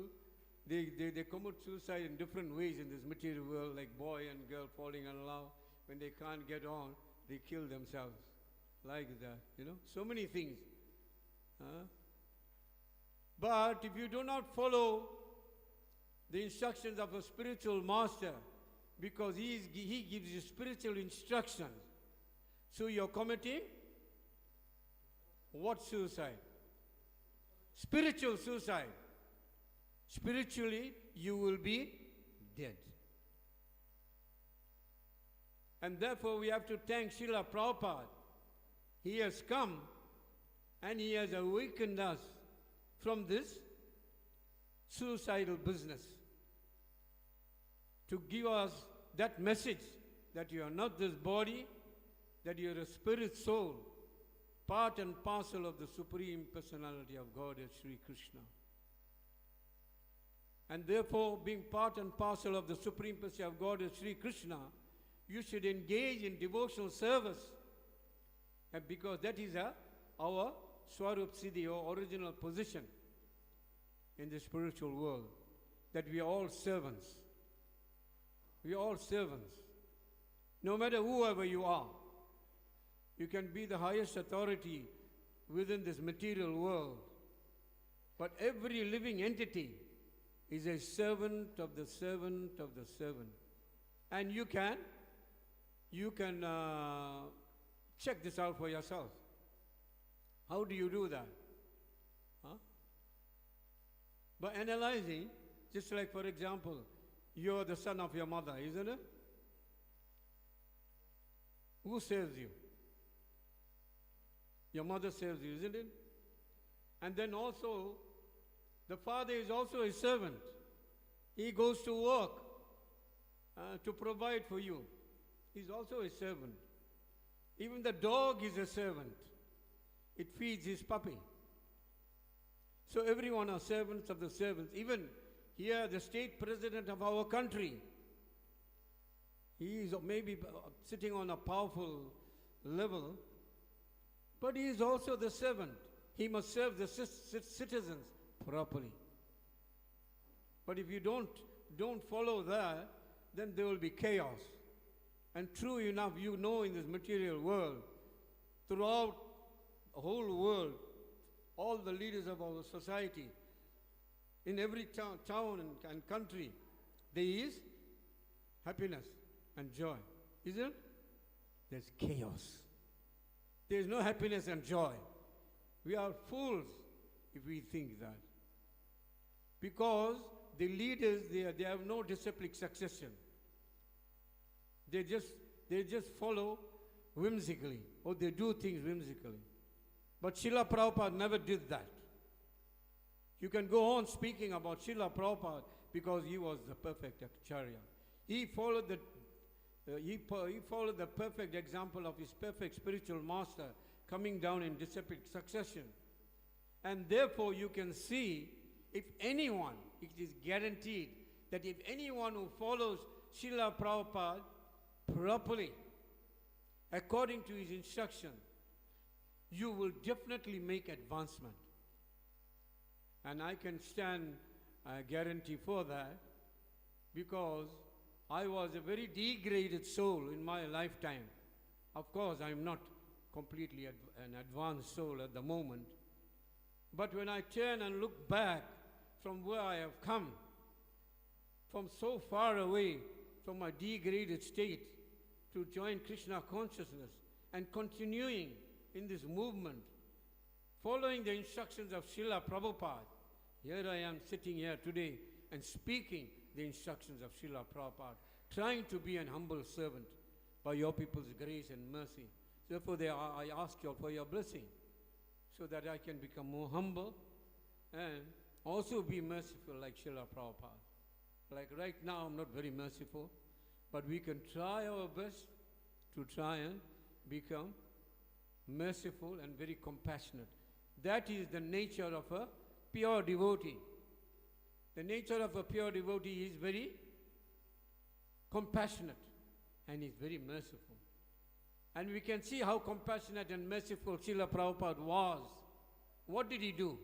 they commit suicide in different ways in this material world, like boy and girl falling in love. When they can't get on, they kill themselves. Like that, so many things. But if you do not follow the instructions of a spiritual master, because he gives you spiritual instructions, so you're committing what suicide? Spiritual suicide. Spiritually, you will be dead. And therefore, we have to thank Srila Prabhupada. He has come and he has awakened us from this suicidal business to give us that message that you are not this body, that you are a spirit soul, part and parcel of the Supreme Personality of Godhead, Sri Krishna. And therefore, being part and parcel of the Supreme Personality of Godhead, Sri Krishna, you should engage in devotional service, and because that is our Swarup Siddhi, or original position in the spiritual world, that we are all servants. We are all servants. No matter whoever you are, you can be the highest authority within this material world, but every living entity is a servant of the servant of the servant. And you can check this out for yourself. How do you do that? Huh? By analyzing, just like, for example, you're the son of your mother, isn't it? Who serves you? Your mother serves you, isn't it? And then also, the father is also a servant. He goes to work to provide for you. He's also a servant. Even the dog is a servant. It feeds his puppy. So everyone are servants of the servants. Even here, the state president of our country, he is maybe sitting on a powerful level, but he is also the servant. He must serve the citizens properly. But if you don't follow that, then there will be chaos. And true enough, you know, in this material world, throughout the whole world, all the leaders of our society, in every town and country, there is happiness and joy. Isn't it? There's chaos. There's no happiness and joy. We are fools if we think that. Because the leaders, they have no disciplic succession. They just follow whimsically, or they do things whimsically. But Srila Prabhupada never did that. You can go on speaking about Srila Prabhupada because he was the perfect Acharya. He followed the perfect example of his perfect spiritual master coming down in disciplic succession. And therefore you can see, if anyone, it is guaranteed that if anyone who follows Srila Prabhupada properly, according to his instruction, you will definitely make advancement. And I can stand a guarantee for that, because I was a very degraded soul in my lifetime. Of course, I'm not completely an advanced soul at the moment. But when I turn and look back from where I have come, from so far away from my degraded state to join Krishna consciousness and continuing in this movement, following the instructions of Srila Prabhupada, here I am sitting here today and speaking the instructions of Srila Prabhupada, trying to be an humble servant by your people's grace and mercy. Therefore, I ask you for your blessing, so that I can become more humble and also be merciful like Srila Prabhupada. Like right now, I'm not very merciful, but we can try our best to try and become merciful and very compassionate. That is the nature of a pure devotee. The nature of a pure devotee is very compassionate and is very merciful. And we can see how compassionate and merciful Srila Prabhupada was. What did he do?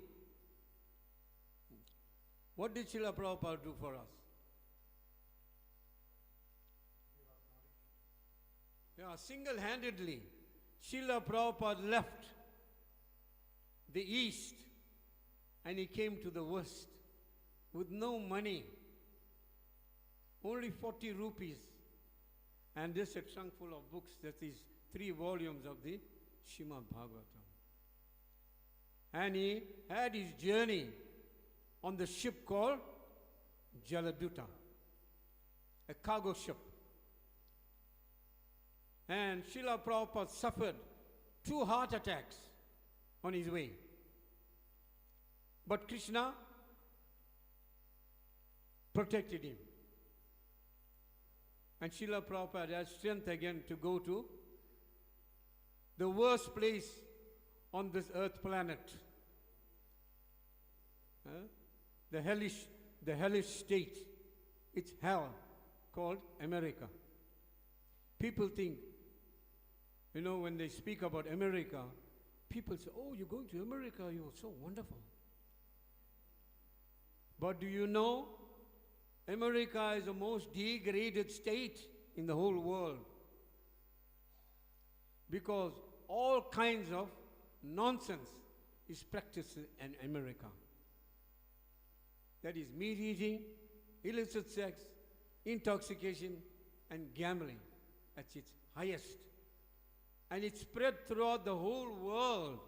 What did Srila Prabhupada do for us? Yeah, single-handedly, Srila Prabhupada left the East And he came to the West with no money, only 40 rupees, and just a trunk full of books, that is 3 volumes of the Srimad Bhagavatam. And he had his journey on the ship called Jaladuta, a cargo ship. And Srila Prabhupada suffered 2 heart attacks on his way. But Krishna protected him. And Srila Prabhupada had strength again to go to the worst place on this earth planet. The hellish state. It's hell, called America. People think, when they speak about America, people say, oh, you're going to America, you're so wonderful. But do you know, America is the most degraded state in the whole world. Because all kinds of nonsense is practiced in America. That is meat eating, illicit sex, intoxication, and gambling at its highest. And it spread throughout the whole world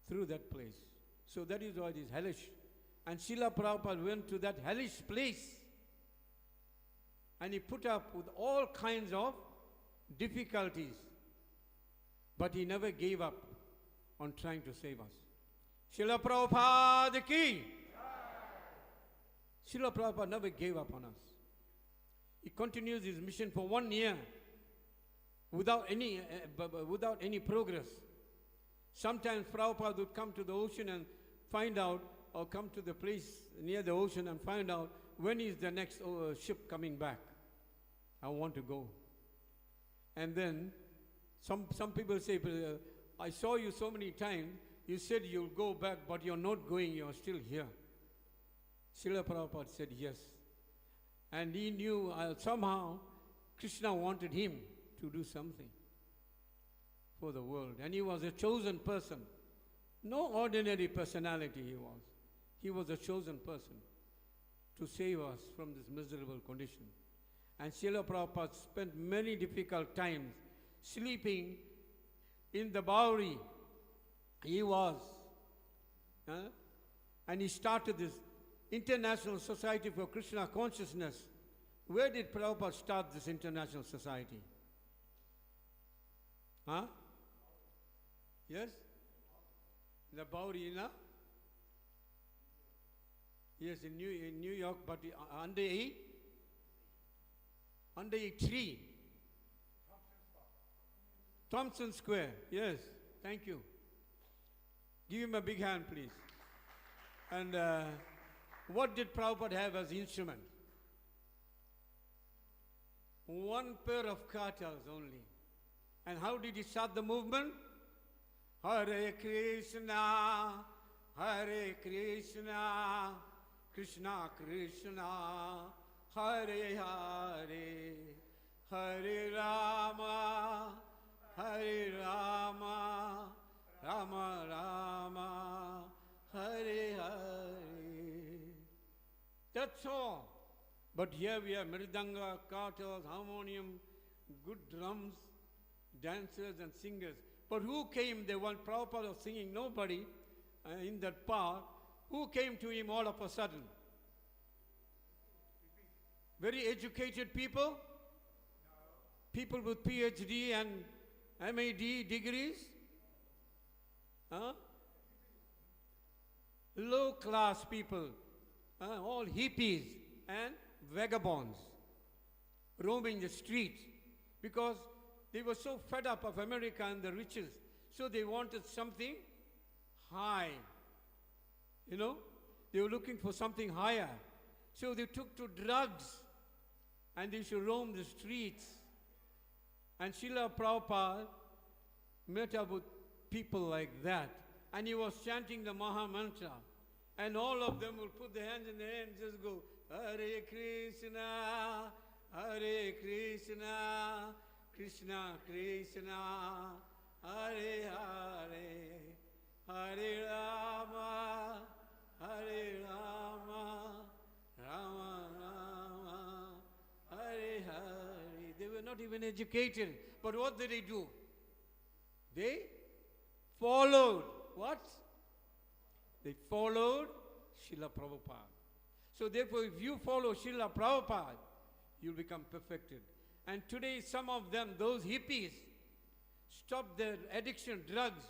through that place. So that is why it is hellish. And Srila Prabhupada went to that hellish place. And he put up with all kinds of difficulties. But he never gave up on trying to save us. Srila Prabhupada ki. Srila Prabhupada never gave up on us. He continues his mission for 1 year without any progress. Sometimes Prabhupada would come to the ocean and find out, or come to the place near the ocean and find out, when is the next ship coming back? I want to go. And then some people say, I saw you so many times, you said you'll go back, but you're not going, you're still here. Srila Prabhupada said yes. And he knew somehow Krishna wanted him to do something for the world. And he was a chosen person. No ordinary personality he was. He was a chosen person to save us from this miserable condition. And Srila Prabhupada spent many difficult times sleeping in the Bowery. He was. And he started this International Society for Krishna Consciousness. Where did Prabhupada start this international society? Yes? The Bowery, yes, in New York, but under a tree. Thompson Square, yes, thank you. Give him a big hand, please. And what did Prabhupada have as instrument? 1 pair of kartals only. And how did he start the movement? Hare Krishna, Hare Krishna, Krishna Krishna, Hare Hare, Hare Rama, Hare Rama, Rama Rama, Hare Hare. That's all. But here we have mridanga, kartals, harmonium, good drums, dancers and singers. But who came? They want Prabhupada was singing, nobody in that part. Who came to him all of a sudden? Very educated people? People with PhD and MAD degrees? Low class people, all hippies and vagabonds roaming the street because they were so fed up of America and the riches. So they wanted something high. They were looking for something higher. So they took to drugs and they should roam the streets. And Srila Prabhupada met up with people like that. And he was chanting the Maha Mantra. And all of them will put their hands in their hands and just go, Hare Krishna, Hare Krishna, Krishna Krishna, Hare Hare, Hare Rama, even educated. But what did they do? They followed. What? They followed Srila Prabhupada. So therefore, if you follow Srila Prabhupada, you'll become perfected. And today, some of them, those hippies, stopped their addiction, drugs.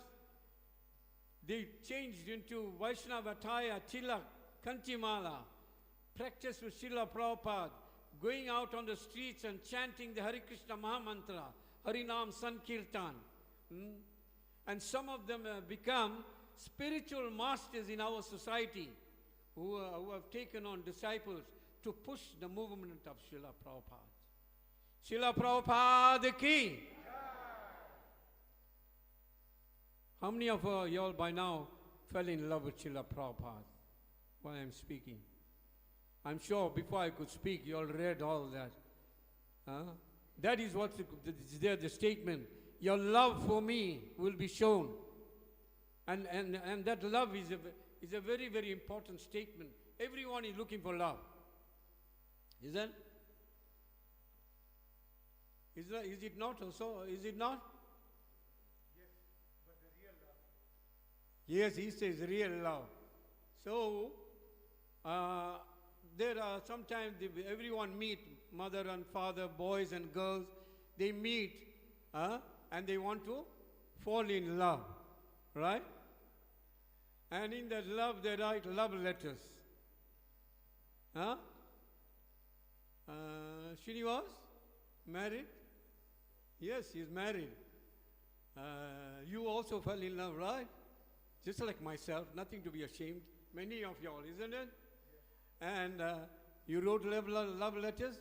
They changed into Vaishnava attire, tilak, kantimala, practice with Srila Prabhupada, going out on the streets and chanting the Hare Krishna Mahamantra, Harinam Sankirtan. And some of them have become spiritual masters in our society who have taken on disciples to push the movement of Srila Prabhupada. Srila Prabhupada ki. How many of y'all by now fell in love with Srila Prabhupada while I'm speaking? I'm sure before I could speak, you all read all that. That is what's there, the statement. Your love for me will be shown. And that love is a very, very important statement. Everyone is looking for love. Is it not also? Is it not? But the real love. Yes, he says real love. So, there are sometimes everyone meet, mother and father, boys and girls, they meet and they want to fall in love, right? And in that love they write love letters. Srinivas, married? Yes, he's married. You also fell in love, right? Just like myself, nothing to be ashamed. Many of y'all, isn't it? And you wrote love letters?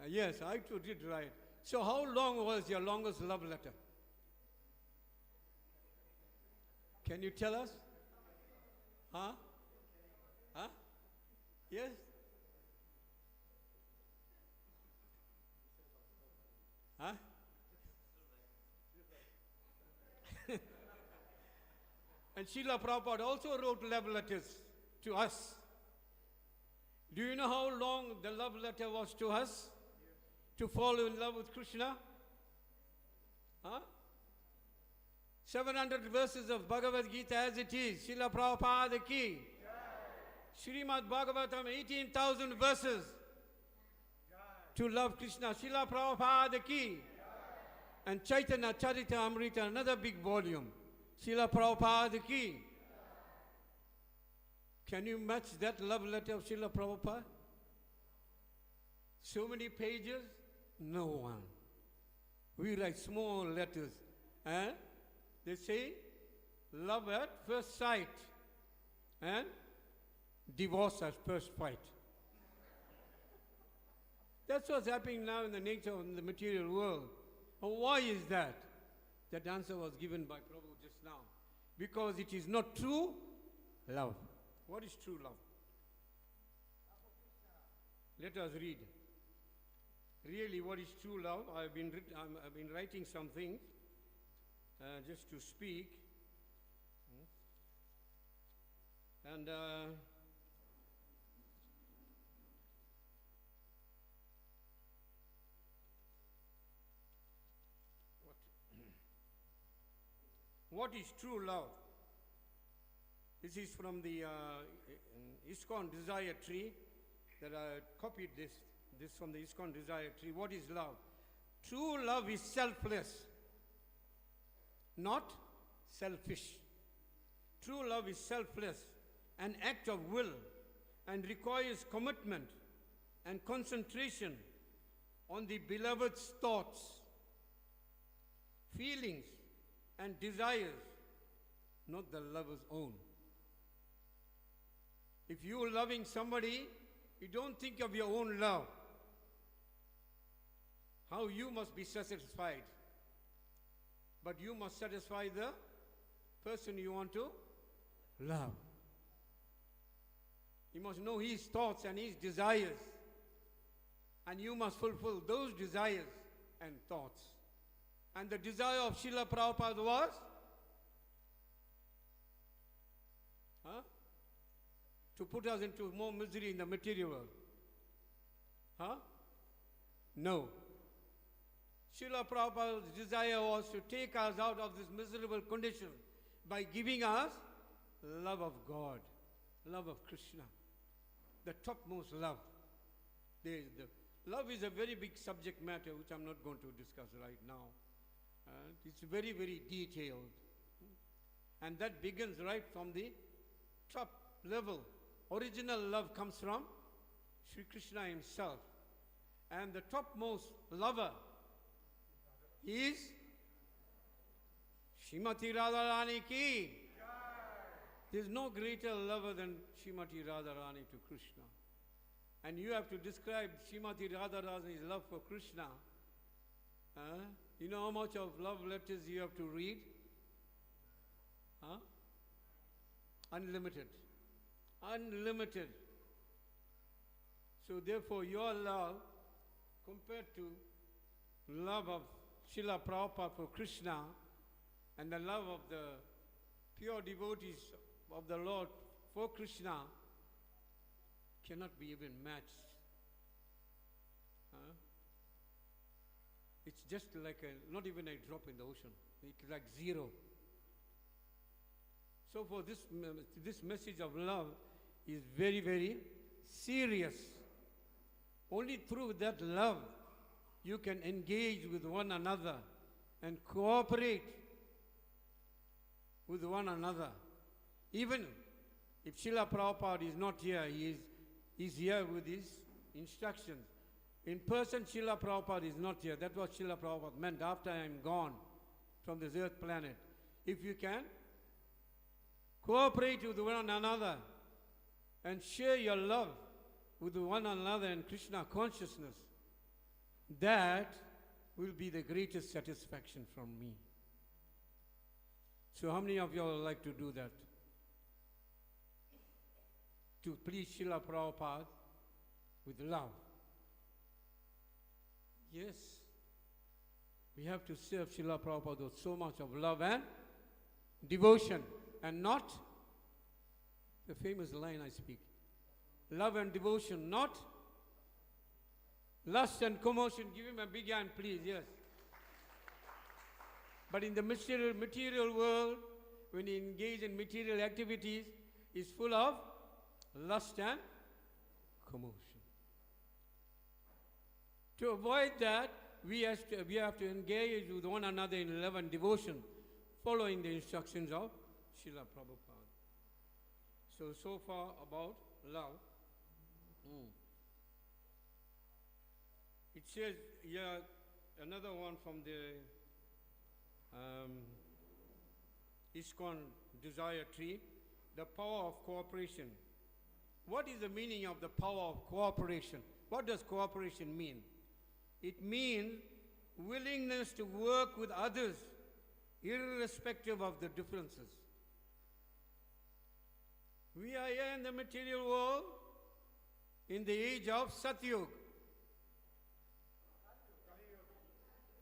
Yes, I too did write. So how long was your longest love letter? Can you tell us? Yes? And Srila Prabhupada also wrote love letters to us. Do you know how long the love letter was to us? To fall in love with Krishna? 700 verses of Bhagavad Gita as it is. Srila Prabhupada ki. Srimad Bhagavatam, 18,000 verses to love Krishna. Srila Prabhupada ki. And Chaitanya Charita Amrita, another big volume. Srila Prabhupada ki. Can you match that love letter of Srila Prabhupada? So many pages? No one. We write small letters. And they say, love at first sight and divorce at first fight. That's what's happening now in the nature of the material world. Why is that? That answer was given by Prabhu just now. Because it is not true love. What is true love? Let us read. Really, what is true love? I've been writing some things just to speak. And what is true love? This is from the ISKCON Desire Tree that I copied this from the ISKCON Desire Tree. What is love? True love is selfless, not selfish. True love is selfless, an act of will, and requires commitment and concentration on the beloved's thoughts, feelings, and desires, not the lover's own. If you're loving somebody, you don't think of your own love, how you must be satisfied. But you must satisfy the person you want to love. You must know his thoughts and his desires. And you must fulfill those desires and thoughts. And the desire of Srila Prabhupada was? To put us into more misery in the material world. No. Srila Prabhupada's desire was to take us out of this miserable condition by giving us love of God, love of Krishna, the topmost love. Love is a very big subject matter which I'm not going to discuss right now. It's very, very detailed. And that begins right from the top level. Original love comes from Sri Krishna himself. And the topmost lover is Srimati Radharani ki. There's no greater lover than Srimati Radharani to Krishna. And you have to describe Srimati Radharani's love for Krishna. You know how much of love letters you have to read? Unlimited. Unlimited. So therefore your love compared to love of Srila Prabhupada for Krishna and the love of the pure devotees of the Lord for Krishna cannot be even matched. It's just like not even a drop in the ocean. It's like zero. So for this message of love is very, very serious. Only through that love you can engage with one another and cooperate with one another. Even if Srila Prabhupada is not here, he's here with his instructions. In person, Srila Prabhupada is not here. That's what Srila Prabhupada meant after I am gone from this earth planet. If you can cooperate with one another and share your love with one another in Krishna consciousness, that will be the greatest satisfaction from me. So how many of you all like to do that? To please Srila Prabhupada with love. Yes, we have to serve Srila Prabhupada with so much of love and devotion, and not the famous line I speak. Love and devotion, not lust and commotion. Give him a big hand, please, yes. But in the material world, when you engage in material activities, is full of lust and commotion. To avoid that, we have to engage with one another in love and devotion, following the instructions of Srila Prabhupada. So far about love. It says here, another one from the ISKCON desire tree, the power of cooperation. What is the meaning of the power of cooperation? What does cooperation mean? It means willingness to work with others irrespective of the differences. We are here in the material world in the age of Satyug.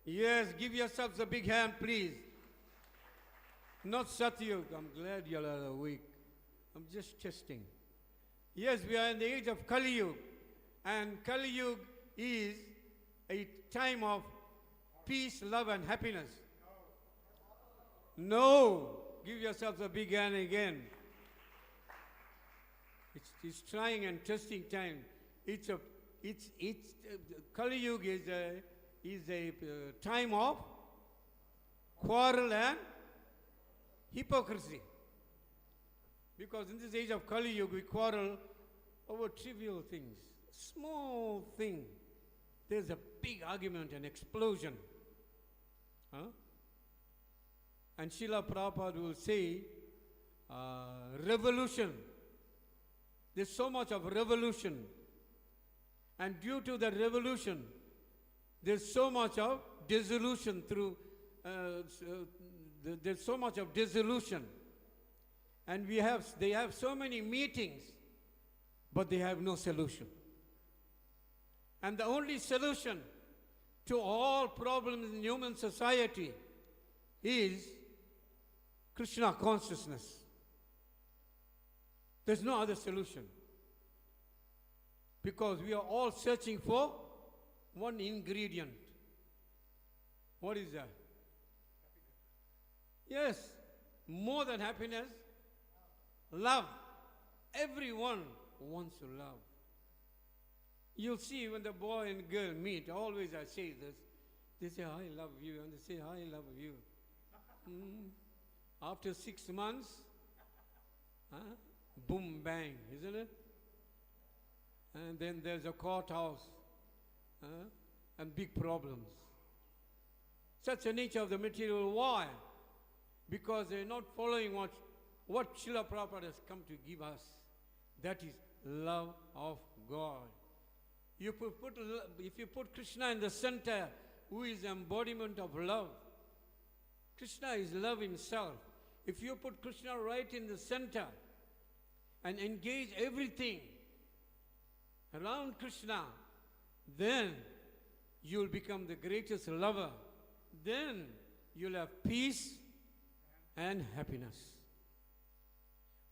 Yes, give yourselves a big hand, please. Not Satyug. I'm glad you are awake. I'm just testing. Yes, we are in the age of Kali Yuga. And Kali Yuga is a time of peace, love, and happiness. No. Give yourselves a big hand again. It's trying and testing time. Kali Yuga is a time of quarrel and hypocrisy. Because in this age of Kali Yuga, we quarrel over trivial things, small thing. There's a big argument and explosion. And Srila Prabhupada will say, revolution. There's so much of revolution. And due to the revolution, there's so much of dissolution through, there's so much of dissolution. And they have so many meetings, but they have no solution. And the only solution to all problems in human society is Krishna consciousness. There's no other solution. Because we are all searching for one ingredient. What is that? Yes, more than happiness, love. Everyone wants to love. You'll see when the boy and girl meet, always I say this, they say, I love you, and they say, I love you. After 6 months, boom, bang, isn't it? And then there's a courthouse and big problems. Such a nature of the material. Why? Because they're not following what Srila Prabhupada has come to give us. That is love of God. If you put Krishna in the center, who is the embodiment of love? Krishna is love himself. If you put Krishna right in the center and engage everything around Krishna, then you'll become the greatest lover. Then you'll have peace and happiness,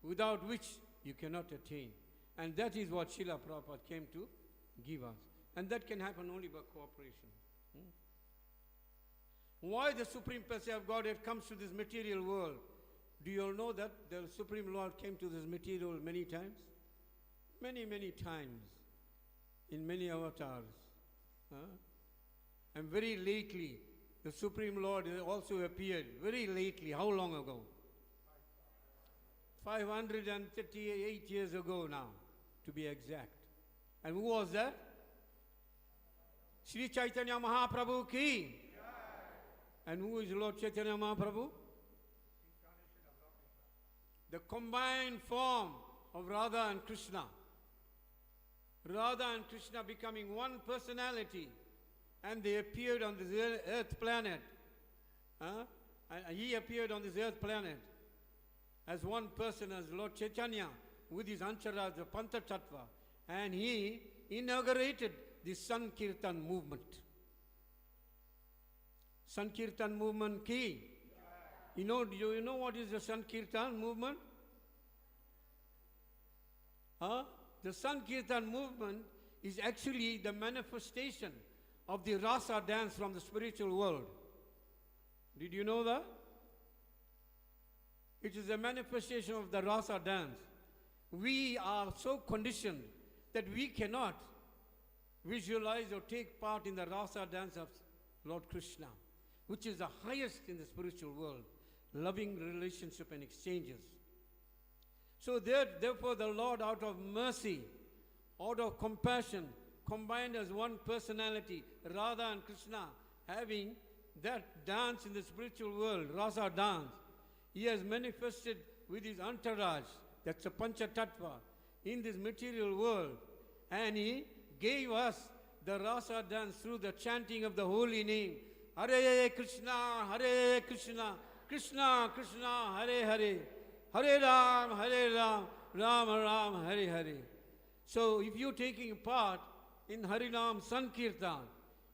without which you cannot attain. And that is what Srila Prabhupada came to give us. And that can happen only by cooperation. Why the Supreme Person of Godhead comes to this material world? Do you all know that the Supreme Lord came to this material many times? Many, many times. In many avatars. And very lately, the Supreme Lord also appeared. Very lately. How long ago? 538 years ago now, to be exact. And who was that? Sri Chaitanya Mahaprabhu ki. And who is Lord Chaitanya Mahaprabhu? The combined form of Radha and Krishna. Radha and Krishna becoming one personality. And they appeared on this earth planet. And he appeared on this earth planet as one person, as Lord Chaitanya, with his entourage, the Panchatattva. And he inaugurated the Sankirtan movement. Sankirtan movement ki. Do you know what is the Sankirtan movement? The Sankirtan movement is actually the manifestation of the rasa dance from the spiritual world. Did you know that? It is a manifestation of the rasa dance. We are so conditioned that we cannot visualize or take part in the rasa dance of Lord Krishna, which is the highest in the spiritual world, loving relationship and exchanges. So therefore the Lord, out of mercy, out of compassion, combined as one personality, Radha and Krishna, having that dance in the spiritual world, rasa dance. He has manifested with his entourage, that's a Panchatattva, in this material world. And he gave us the rasa dance through the chanting of the holy name. Hare Krishna, Krishna Krishna, Hare Hare, Hare Ram, Ram Ram, Hare Hare. So if you're taking part in Harinam Sankirtan,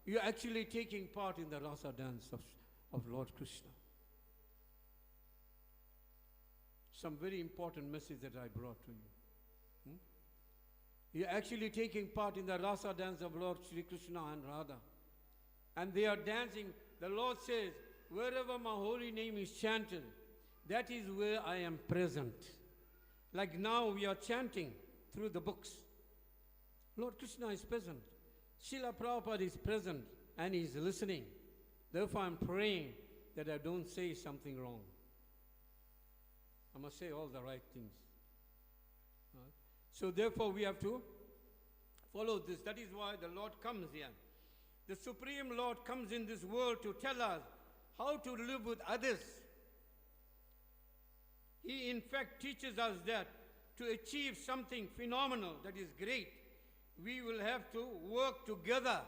you're actually taking part in the rasa dance of Lord Krishna. Some very important message that I brought to you. You're actually taking part in the rasa dance of Lord Shri Krishna and Radha. And they are dancing. The Lord says, wherever my holy name is chanted, that is where I am present. Like now we are chanting through the books. Lord Krishna is present. Srila Prabhupada is present and he is listening. Therefore I'm praying that I don't say something wrong. I must say all the right things. So therefore we have to follow this. That is why the Lord comes here. The Supreme Lord comes in this world to tell us how to live with others. He in fact teaches us that to achieve something phenomenal, that is great, we will have to work together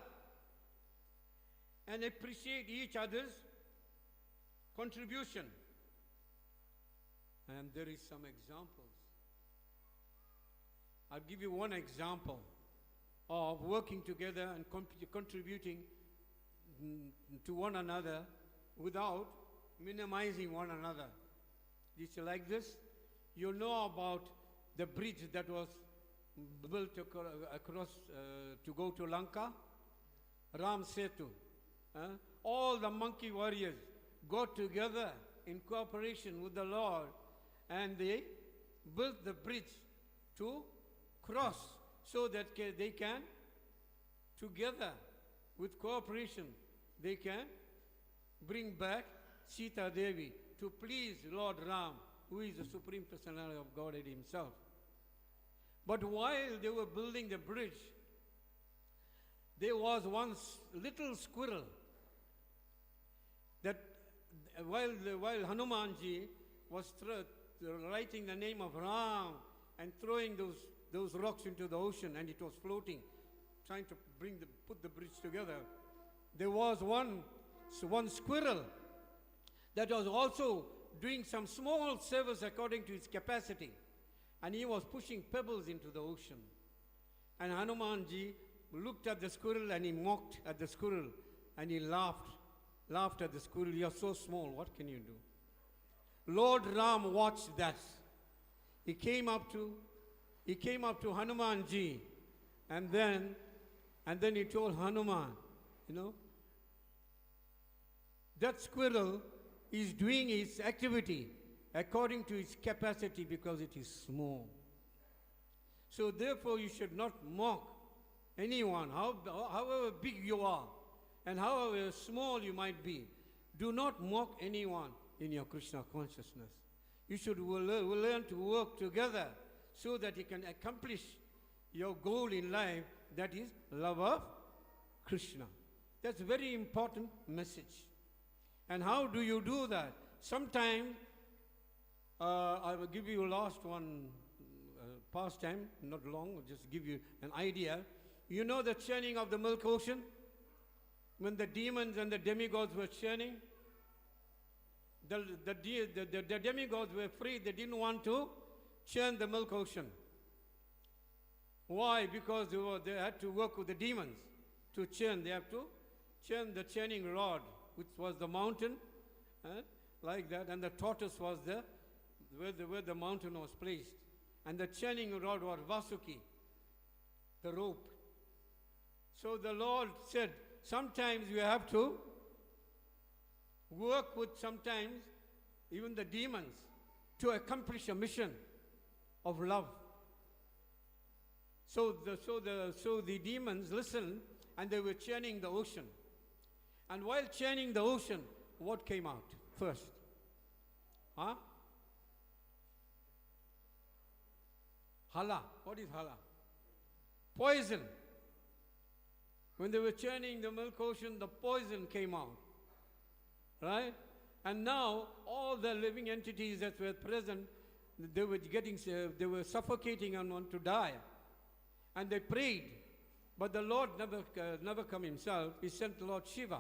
and appreciate each other's contribution. And there is some examples. I'll give you one example of working together and contributing to one another without minimizing one another. It's like this. You know about the bridge that was built across to go to Lanka, Ram Setu. all the monkey warriors got together in cooperation with the Lord, and they built the bridge to cross so that they can, together with cooperation, they can bring back Sita Devi to please Lord Ram, who is the Supreme Personality of Godhead himself. But while they were building the bridge, there was one little squirrel that while Hanumanji was writing the name of Ram and throwing those rocks into the ocean, and it was floating, trying to put the bridge together, there was one squirrel that was also doing some small service according to his capacity, and he was pushing pebbles into the ocean. And Hanumanji looked at the squirrel and he mocked at the squirrel, and he laughed at the squirrel. "You are so small, what can you do?" Lord Ram watched that. He came up to Hanumanji, and then he told Hanuman, that squirrel is doing its activity according to its capacity because it is small. So therefore you should not mock anyone, however big you are and however small you might be. Do not mock anyone in your Krishna consciousness. You should learn to work together so that you can accomplish your goal in life, that is love of Krishna. That's a very important message. And how do you do that? Sometimes, I will give you last one pastime, not long, I'll just give you an idea. You know the churning of the milk ocean? When the demons and the demigods were churning, the demigods were free. They didn't want to churn the milk ocean. Why? Because they had to work with the demons to churn. They have to churn the churning rod, which was the mountain, like that, and the tortoise was where the mountain was placed. And the churning rod was Vasuki, the rope. So the Lord said, sometimes you have to work with sometimes even the demons to accomplish a mission of love. So the demons listened, and they were churning the ocean. And while churning the ocean, what came out first? Hala. What is hala? Poison. When they were churning the milk ocean, the poison came out. Right? And now all the living entities that were present, they were suffocating and want to die. And they prayed. But the Lord never come himself. He sent Lord Shiva.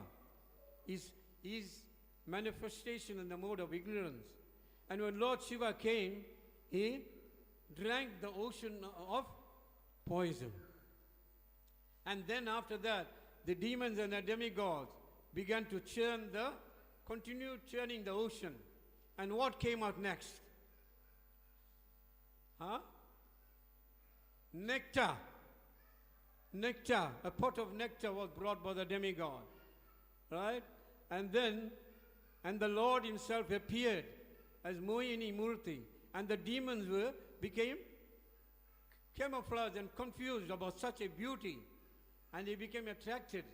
His manifestation in the mode of ignorance. And when Lord Shiva came, he drank the ocean of poison. And then after that, the demons and the demigods began to continue churning the ocean. And what came out next? Nectar. Nectar. A pot of nectar was brought by the demigod. Right? And the Lord himself appeared as Mohini Murti. And the demons became camouflaged and confused about such a beauty. And they became attracted.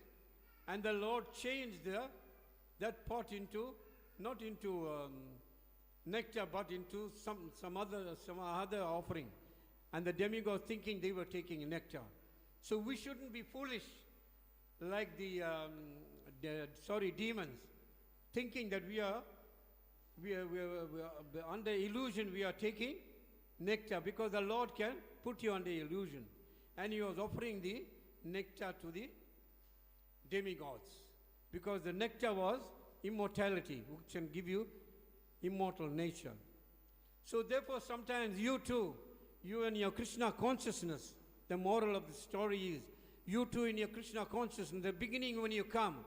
And the Lord changed that pot not into nectar, but into some other offering. And the demigods thinking they were taking nectar. So we shouldn't be foolish like the demons, thinking that we are under illusion we are taking nectar, because the Lord can put you under illusion. And he was offering the nectar to the demigods, because the nectar was immortality, which can give you immortal nature. So therefore sometimes you too, you and your Krishna consciousness, the moral of the story is, you too in your Krishna consciousness, the beginning when you come,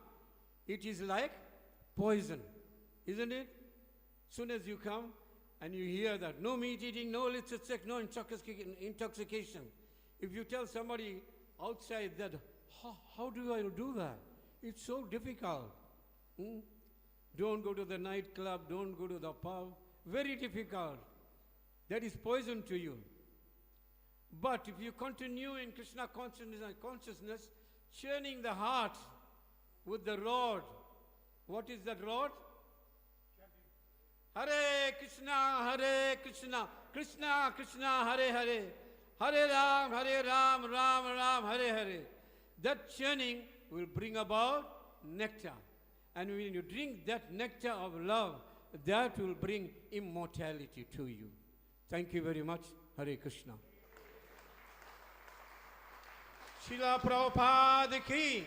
it is like poison, isn't it? Soon as you come and you hear that, no meat eating, no illicit sex, no intoxication. If you tell somebody outside that, how do I do that? It's so difficult. Hmm? Don't go to the nightclub, don't go to the pub. Very difficult. That is poison to you. But if you continue in Krishna consciousness, churning the heart with the rod. What is that rod? Hare Krishna, Krishna Krishna, Hare Hare, Hare Ram, Ram Ram, Hare Hare. That churning will bring about nectar. And when you drink that nectar of love, that will bring immortality to you. Thank you very much. Hare Krishna. Srila Prabhupada ki.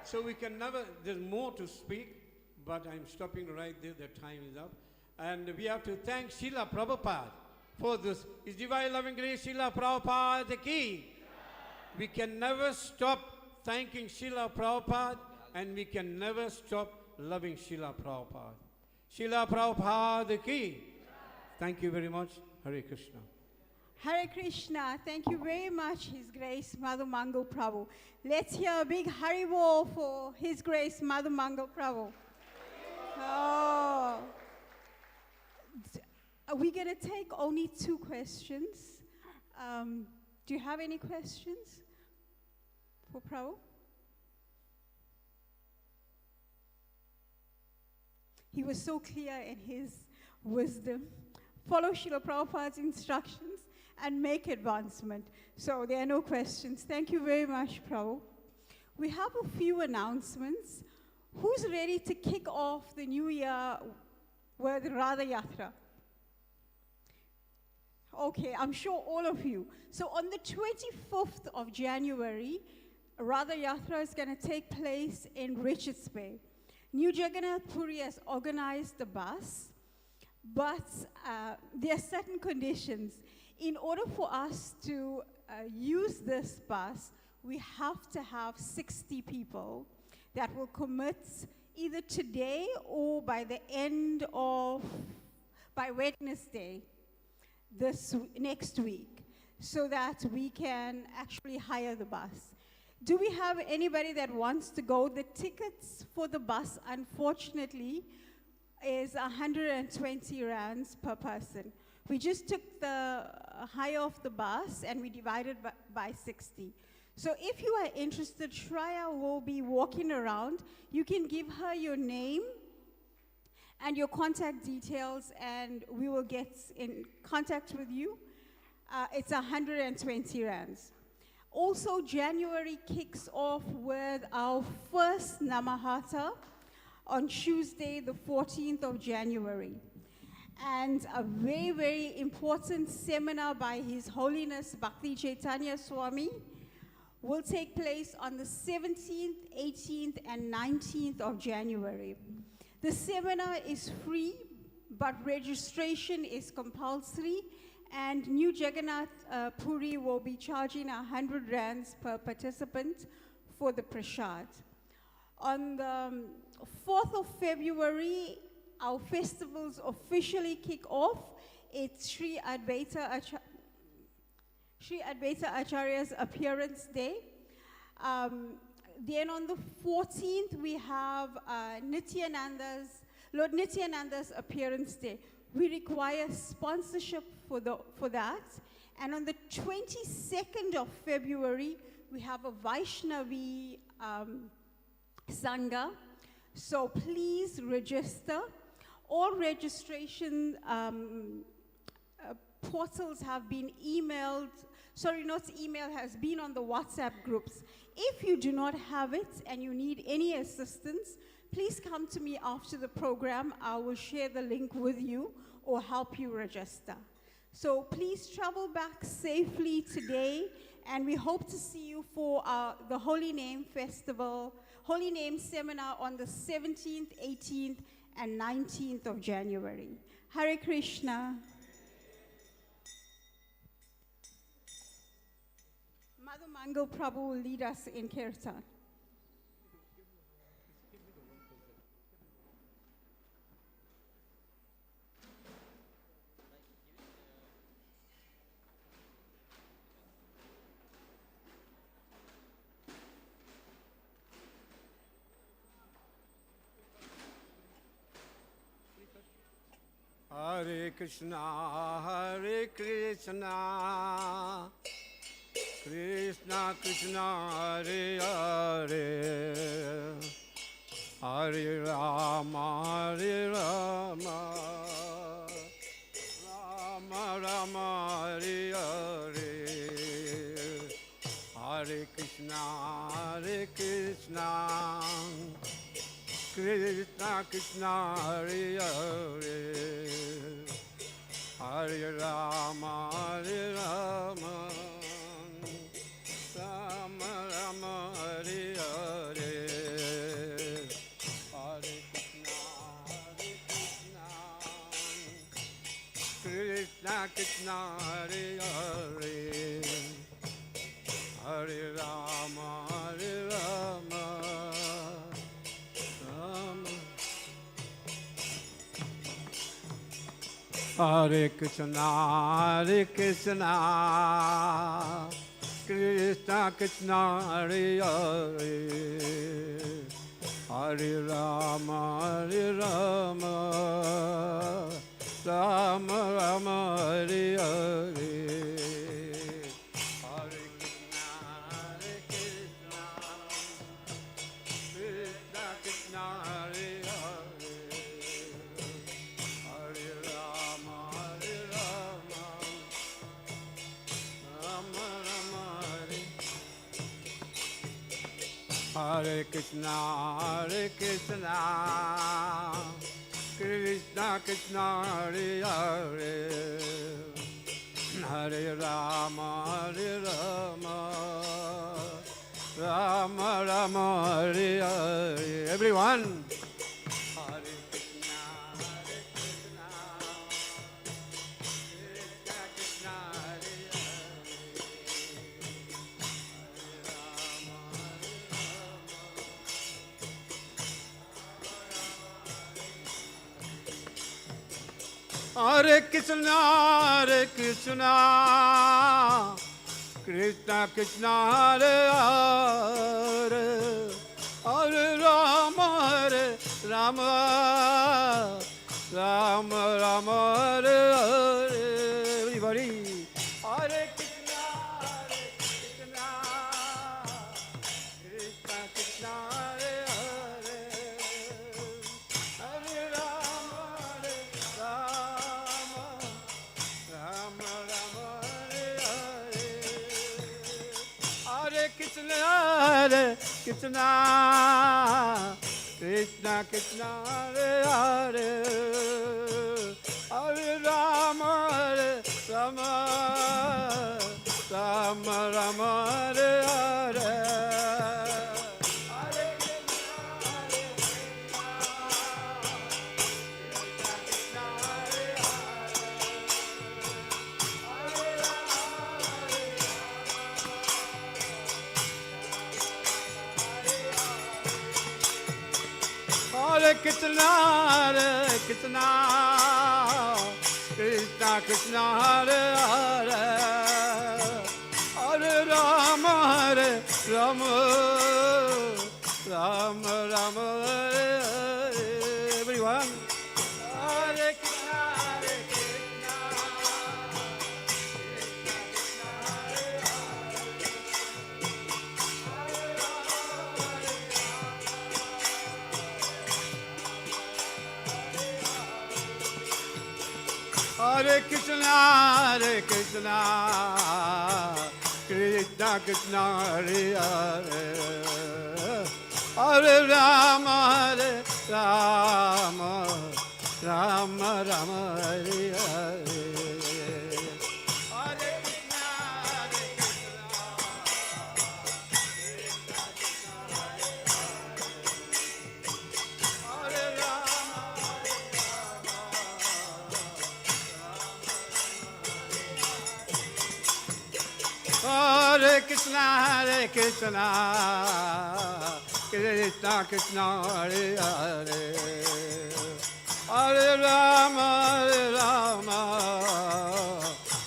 So we can never, there's more to speak, but I'm stopping right there, the time is up. And we have to thank Srila Prabhupada for this. His divine loving grace, Srila Prabhupada ki. We can never stop thanking Srila Prabhupada, and we can never stop loving Srila Prabhupada. Srila Prabhupada ki. Thank you very much. Hare Krishna. Hare Krishna. Thank you very much, His Grace Mother Mangal Prabhu. Let's hear a big Haribol for His Grace Mother Mangal Prabhu. Oh. We're going to take only 2 questions. Do you have any questions for Prabhu? He was so clear in his wisdom. Follow Srila Prabhupada's instructions and make advancement. So there are no questions. Thank you very much, Prabhu. We have a few announcements. Who's ready to kick off the new year with Radha Yatra? Okay, I'm sure all of you. So on the 25th of January, Radha Yatra is going to take place in Richards Bay. New Jagannath Puri has organized the bus, but there are certain conditions. In order for us to use this bus, we have to have 60 people that will commit either today or by Wednesday, next week, so that we can actually hire the bus. Do we have anybody that wants to go? The tickets for the bus, unfortunately, is 120 rands per person. We just took the hire of the bus and we divided by 60. So if you are interested, Shreya will be walking around. You can give her your name and your contact details, and we will get in contact with you. It's 120 rands. Also, January kicks off with our first Namahata on Tuesday, the 14th of January. And a very, very important seminar by His Holiness Bhakti Chaitanya Swami will take place on the 17th, 18th, and 19th of January. The seminar is free, but registration is compulsory, and New Jagannath Puri will be charging 100 rands per participant for the prasad. On the 4th of February, our festivals officially kick off. It's Sri Advaita Acharya's appearance day. Then on the 14th, we have Lord Nityananda's appearance day. We require sponsorship for that. And on the 22nd of February, we have a Vaishnavi Sangha. So please register. All registration portals have been emailed. Sorry, not email, has been on the WhatsApp groups. If you do not have it and you need any assistance, please come to me after the program. I will share the link with you or help you register. So please travel back safely today, and we hope to see you for the Holy Name Festival, Holy Name Seminar on the 17th, 18th, and 19th of January. Hare Krishna. Mother Mangal Prabhu will lead us in Kirtan. Krishna, Krishna Krishna, Hare Hare, Hare Rama, Hare Rama, Rama Rama, Hare Hare, Hare Krishna, Krishna Krishna, Hare Hare, Hare Rama, Hare Rama, Rama Rama, Hare Hare, Hare Krishna, Krishna Hare Hare, Hare Rama, Hare Rama, Rama. Hare Krishna, Krishna Krishna, Hare Hare, Hare Rama, Hare Rama, Rama Rama, Hare Hare, Hare Krishna, Krishna Krishna, Hare Hare, Hare Rama, Hare Rama, Rama Rama, Hare Krishna, Krishna Krishna, Hare Hare, Hare Rama, Hare Rama, Rama Rama, Hare Hare. Everyone. Hare Krishna, Krishna Krishna, Hare Hare Krishna, Krishna Krishna, Hare Hare, Hare Rama, Hare Rama, Rama Rama, Hare Hare. Everybody. Hare Krishna, Krishna Krishna, Hare Hare, Hare Rama, Hare Rama, Rama Rama, Hare Hare, Hare Krishna, Krishna Krishna, Hare Hare, Hare Rama, Hare Rama, Rama Rama, Hare Hare, Hare Krishna, Krishna Krishna, Hare Hare, Hare Rama, Hare Rama, Rama Rama, Hare Hare. Everyone. Hare Krishna, Krishna Hare Krishna, Krishna Krishna, Hare Hare, Hare Rama, Hare Rama, Rama Rama, Hare Hare. Hare Krishna, Hare Rama, Hare Krishna, Krishna Krishna, Hare Hare, Hare Rama, Hare Rama,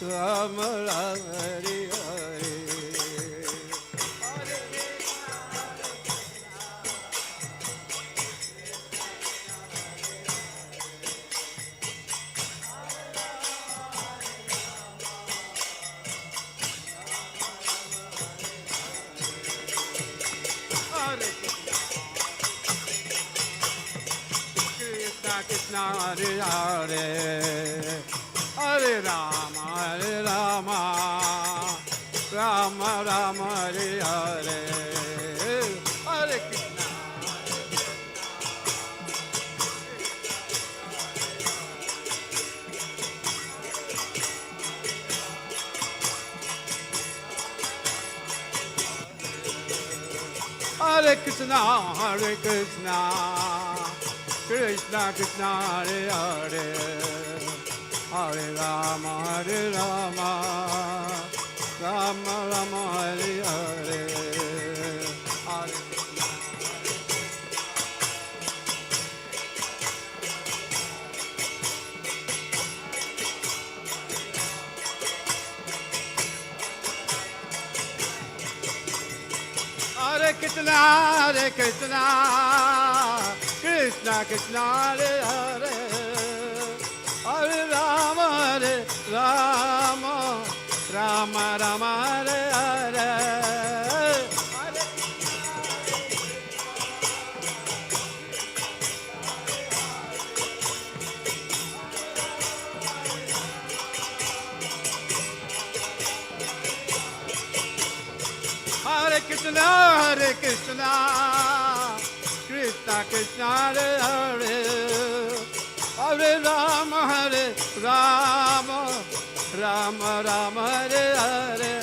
Rama Rama, Hare Hare. Hare Hare Hare, Hare Rama, Rama Rama, Hare Hare, Hare Krishna. Hare Krishna, Hare Krishna, Krishna Krishna, Hare Hare, Hare Rama, Rama Rama, Hare Hare, Hare Krishna. Hare Krishna, Hare Krishna, Krishna Krishna, Hare Hare, Hare Rama, Rama Rama, Hare Hare. Hare Krishna, Hare Krishna, Krishna Krishna, Hare Hare, Hare Rama, Rama Rama, Hare Hare.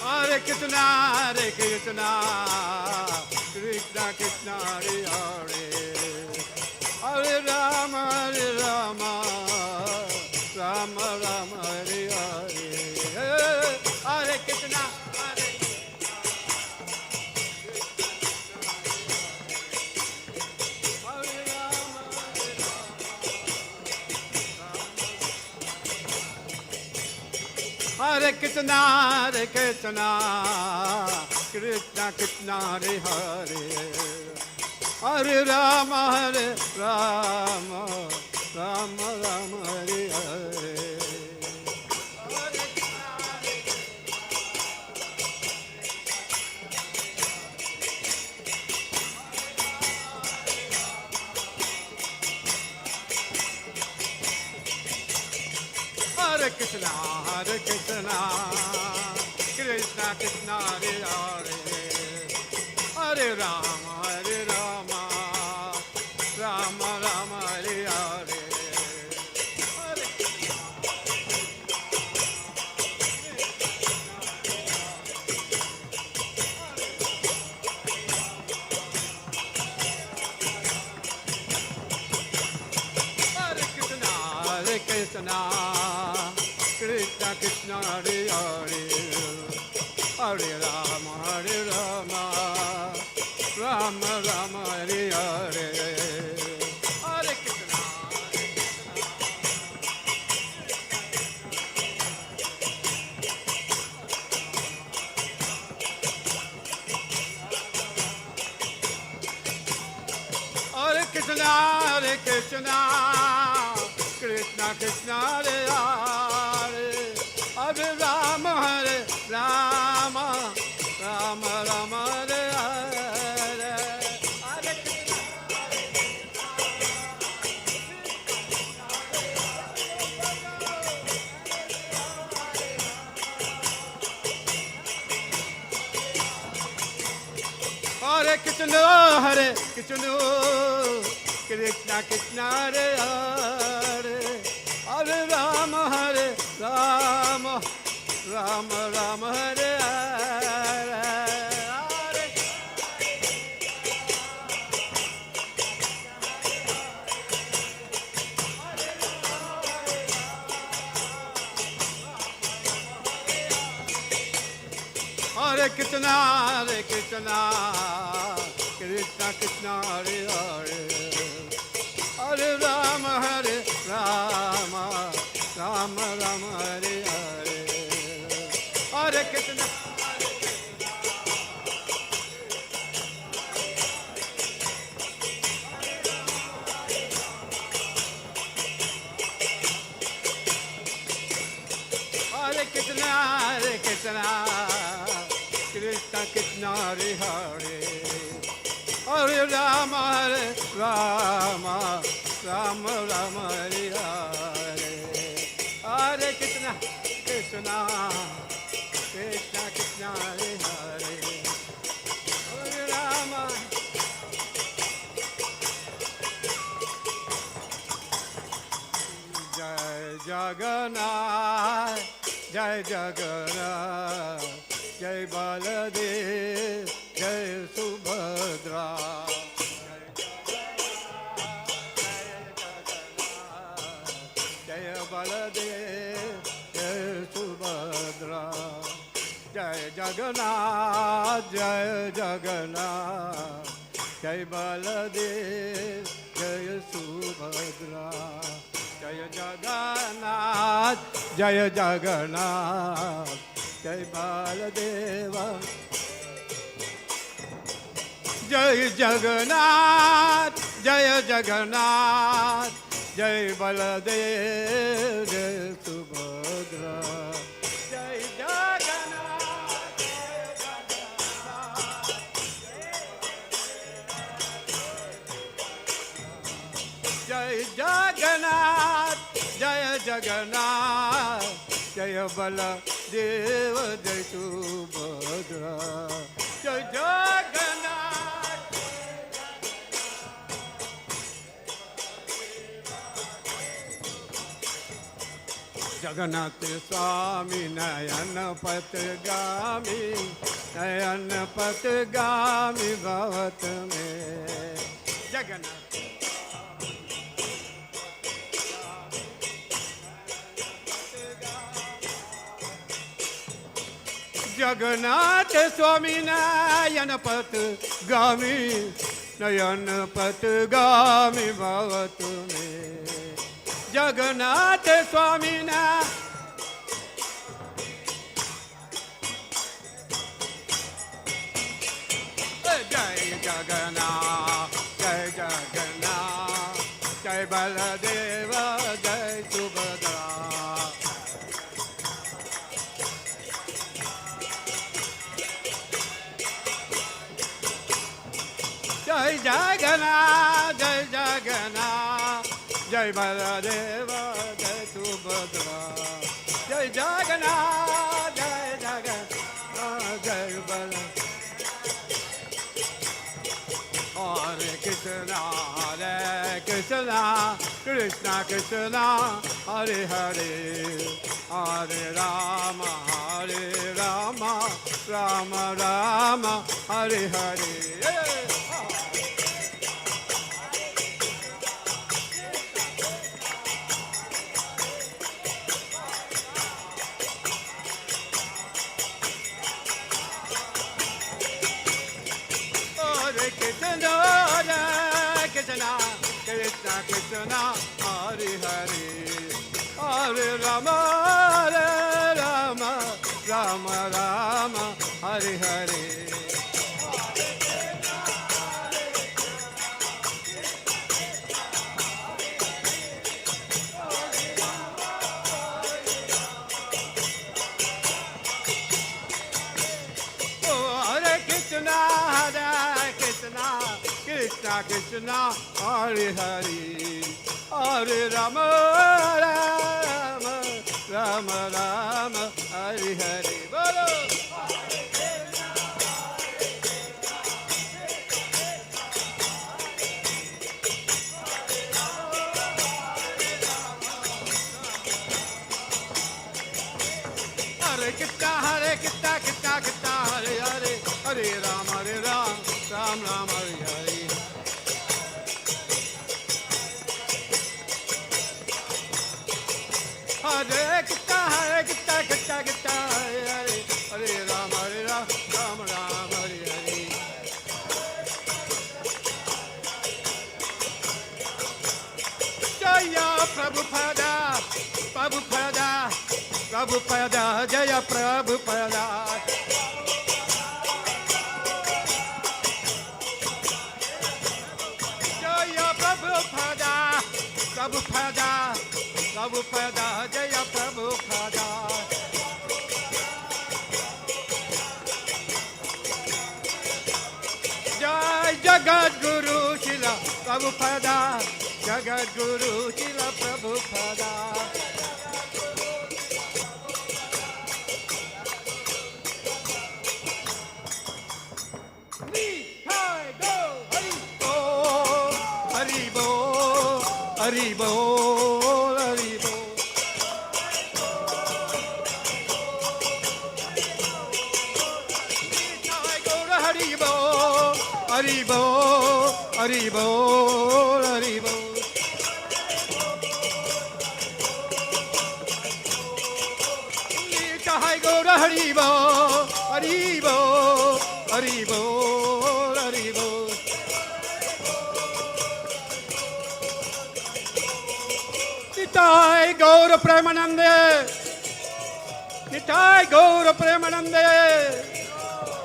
Hare Krishna, Hare Krishna, Krishna Krishna, Hare Hare, Hare Rama, Rama Rama, Hare Hare, Hare Krishna, Hare Hare Krishna, Hare Krishna, Krishna Krishna, Hare Hare, Hare Rama, Rama Rama, Hare Hare. Hare Krishna, Hare Krishna, Krishna Krishna, Hare Hare, Hare Rama, Rama Rama, Hare Hare. Hare Krishna, Hare Krishna, Krishna Krishna, Hare Hare, Hare Rama, Rama Rama, Hare Hare, Hare Krishna. Hare Krishna, Hare Krishna, Krishna Krishna, Hare Hare, Hare Rama, Rama Rama, Hare Hare, Hare Krishna. Hare Krishna, Hare Krishna, Krishna Krishna, Hare Hare, Hare Rama, Rama Rama, Hare Hare, Hare. Hare Krishna, Hare Krishna, Krishna Krishna, Hare Hare, Hare Rama, Rama Rama, Hare Hare, Hare Krishna. Krishna, Krishna Krishna Hare Hare, Hare Rama, Rama, Rama Rama Hare Hare, Hare Krishna, Krishna, Krishna Krishna Hare Hare, Hare Rama. Jai Jagannath, Jai Jagannath, Jai Baladev, Jai Subhadra. Jai Baladev, Jai Subhadra. Jai Jagannath, Jai Jagannath, Jai Baladev, Jai Subhadra. Jai Jagannath, Jai Jagannath, Jai Baladeva. Jai Jagannath, Jai Jagannath, Jai Baladev, Jai Subhadra. Jai Jagannath, Jai Jagannath, Jai Jagannath, Jai Baladev, Jai Subhadra. Jai Jagannath, Jagannath Swami Nayan Patgami, Nayan Patgami Bhavat Me. Jagannath. Jagannath Swami Nayan Patgami, Nayan Patgami Bhavat Me. Jagannath Swami Nayan Jai Jagannath, Jai Jagannath, Jai Baladeva, Jai Subhadra. Jai Jagannath, Jai Jagannath, Jai Baladeva, Jai Subhadra. Jai Jagannath, Jai Jagannath, Jai Baladeva. Hare Krishna, Krishna Krishna, Hare Hare, Hare Rama, Rama Rama, Hare Hare. Krishna, Krishna Krishna, Hare Hare, Hare Rama, Rama Rama, Hare Hare. Krishna Krishna, Hare Hare, Hare Rama, Rama Rama, Hare Hare. Bolo. Hare Krishna, Krishna Krishna, Hare Hare, Hare Rama, Ram Ram, Hare Hare. Hare Krishna, Krishna Krishna, Hare Hare, Hare Rama, Ram Ram, Hare Hare. Jaya Prabhupada, Prabhupada, Prabhupada, Jaya Prabhupada. Jaya Prabhupada, Prabhupada, Prabhupada, Jaya Prabhupada. Jagat Guru Shila Prabhupada, Jagat Guru Shila Prabhupada. Hari Bol, Hari Bol, Hari Bol. Hari Bol, Hari Bol, Hari Bol, Hari Bol. Jai Gaura Hari Bol, Hari Bol, Hari Bol, Hari Bol. Nitai Gaura Premanande, Nitai Gaura Premanande,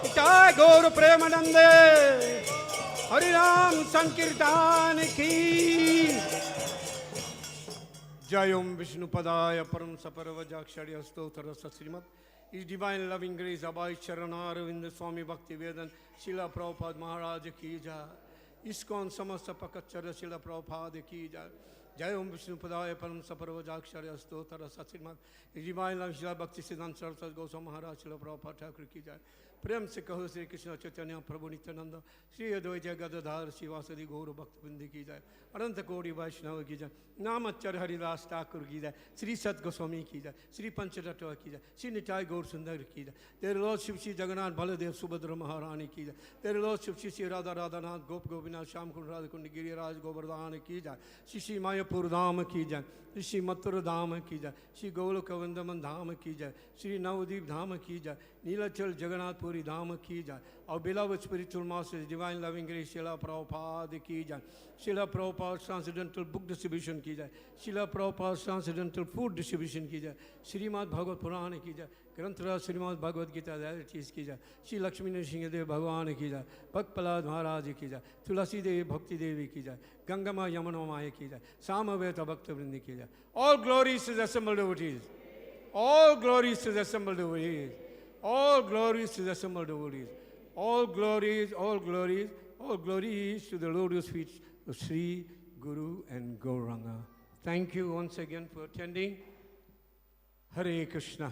Nitai Gaura Premanande. Hari Ram Sankirtan ki. Jai Om Vishnu Padaya Param Saparavajakshariya Stotra Sasrimat. His divine loving grace Abhay Charanaravinda Swami Bhakti Vedan Srila Prabhupada Maharaj ki jai. ISKCON Samasta Pakacharya Srila Prabhupada ki jai. Jai Om Vishnu Padaya Param Saparavajakshariya Stotra Sasrimat. His divine loving Srila Bhakti Siddhanta Saraswati Goswami Maharaj Srila Prabhupada Thakur ki jai. प्रेम से कहो श्री कृष्ण चैतन्य प्रभु नित्यानंद श्री अद्वैत गदाधर शिवासदि गौर भक्त बिंद की जाए अनंत कोटि वैष्णव की जाए नामच्चर हरिदास ठाकुर की जाए श्री सत गोस्वामी की जाए श्री पंचतत्व की जाए श्री निताय गौर सुंदर की जाए तेरे लॉर्ड शिव श्री जगन्नाथ बलदेव सुभद्र महारानी की जाए तेरे लॉर्ड शिव श्री राधा राधानाथ गोप गोपीनाथ श्याम कुंड राधा कुंड गिरिराज गोवर्धन की जाए श्री श्री मायापुर धाम की जाए श्री मथुर धाम की जाए श्री गोलोक वृंदावन धाम की जाए श्री नवदीप धाम की जाए नीलाचल जगन्नाथ पुरी धाम की जाए और beloved spiritual masters divine loving grace Srila Prabhupada की जाए Srila Prabhupada transcendental book distribution की जाए Srila Prabhupada transcendental food distribution की जाए श्रीमद् भागवत पुराण की जाए ग्रंथराज श्रीमद् भगवद गीता चीज की जाए श्री लक्ष्मी नरसिंह देव भगवान की जाए भक्त प्रहलाद महाराज की जाए तुलसी देवी भक्ति देवी की जाए गंगमा यमुना माया की जाए सामवेद भक्त वृंद की जाए all glories to the assembled devotees all glories to the assembled devotees all glories to the assembled devotees all glories all glories all glories to the lotus feet of Sri Guru and Gauranga. Thank you once again for attending. Hare Krishna.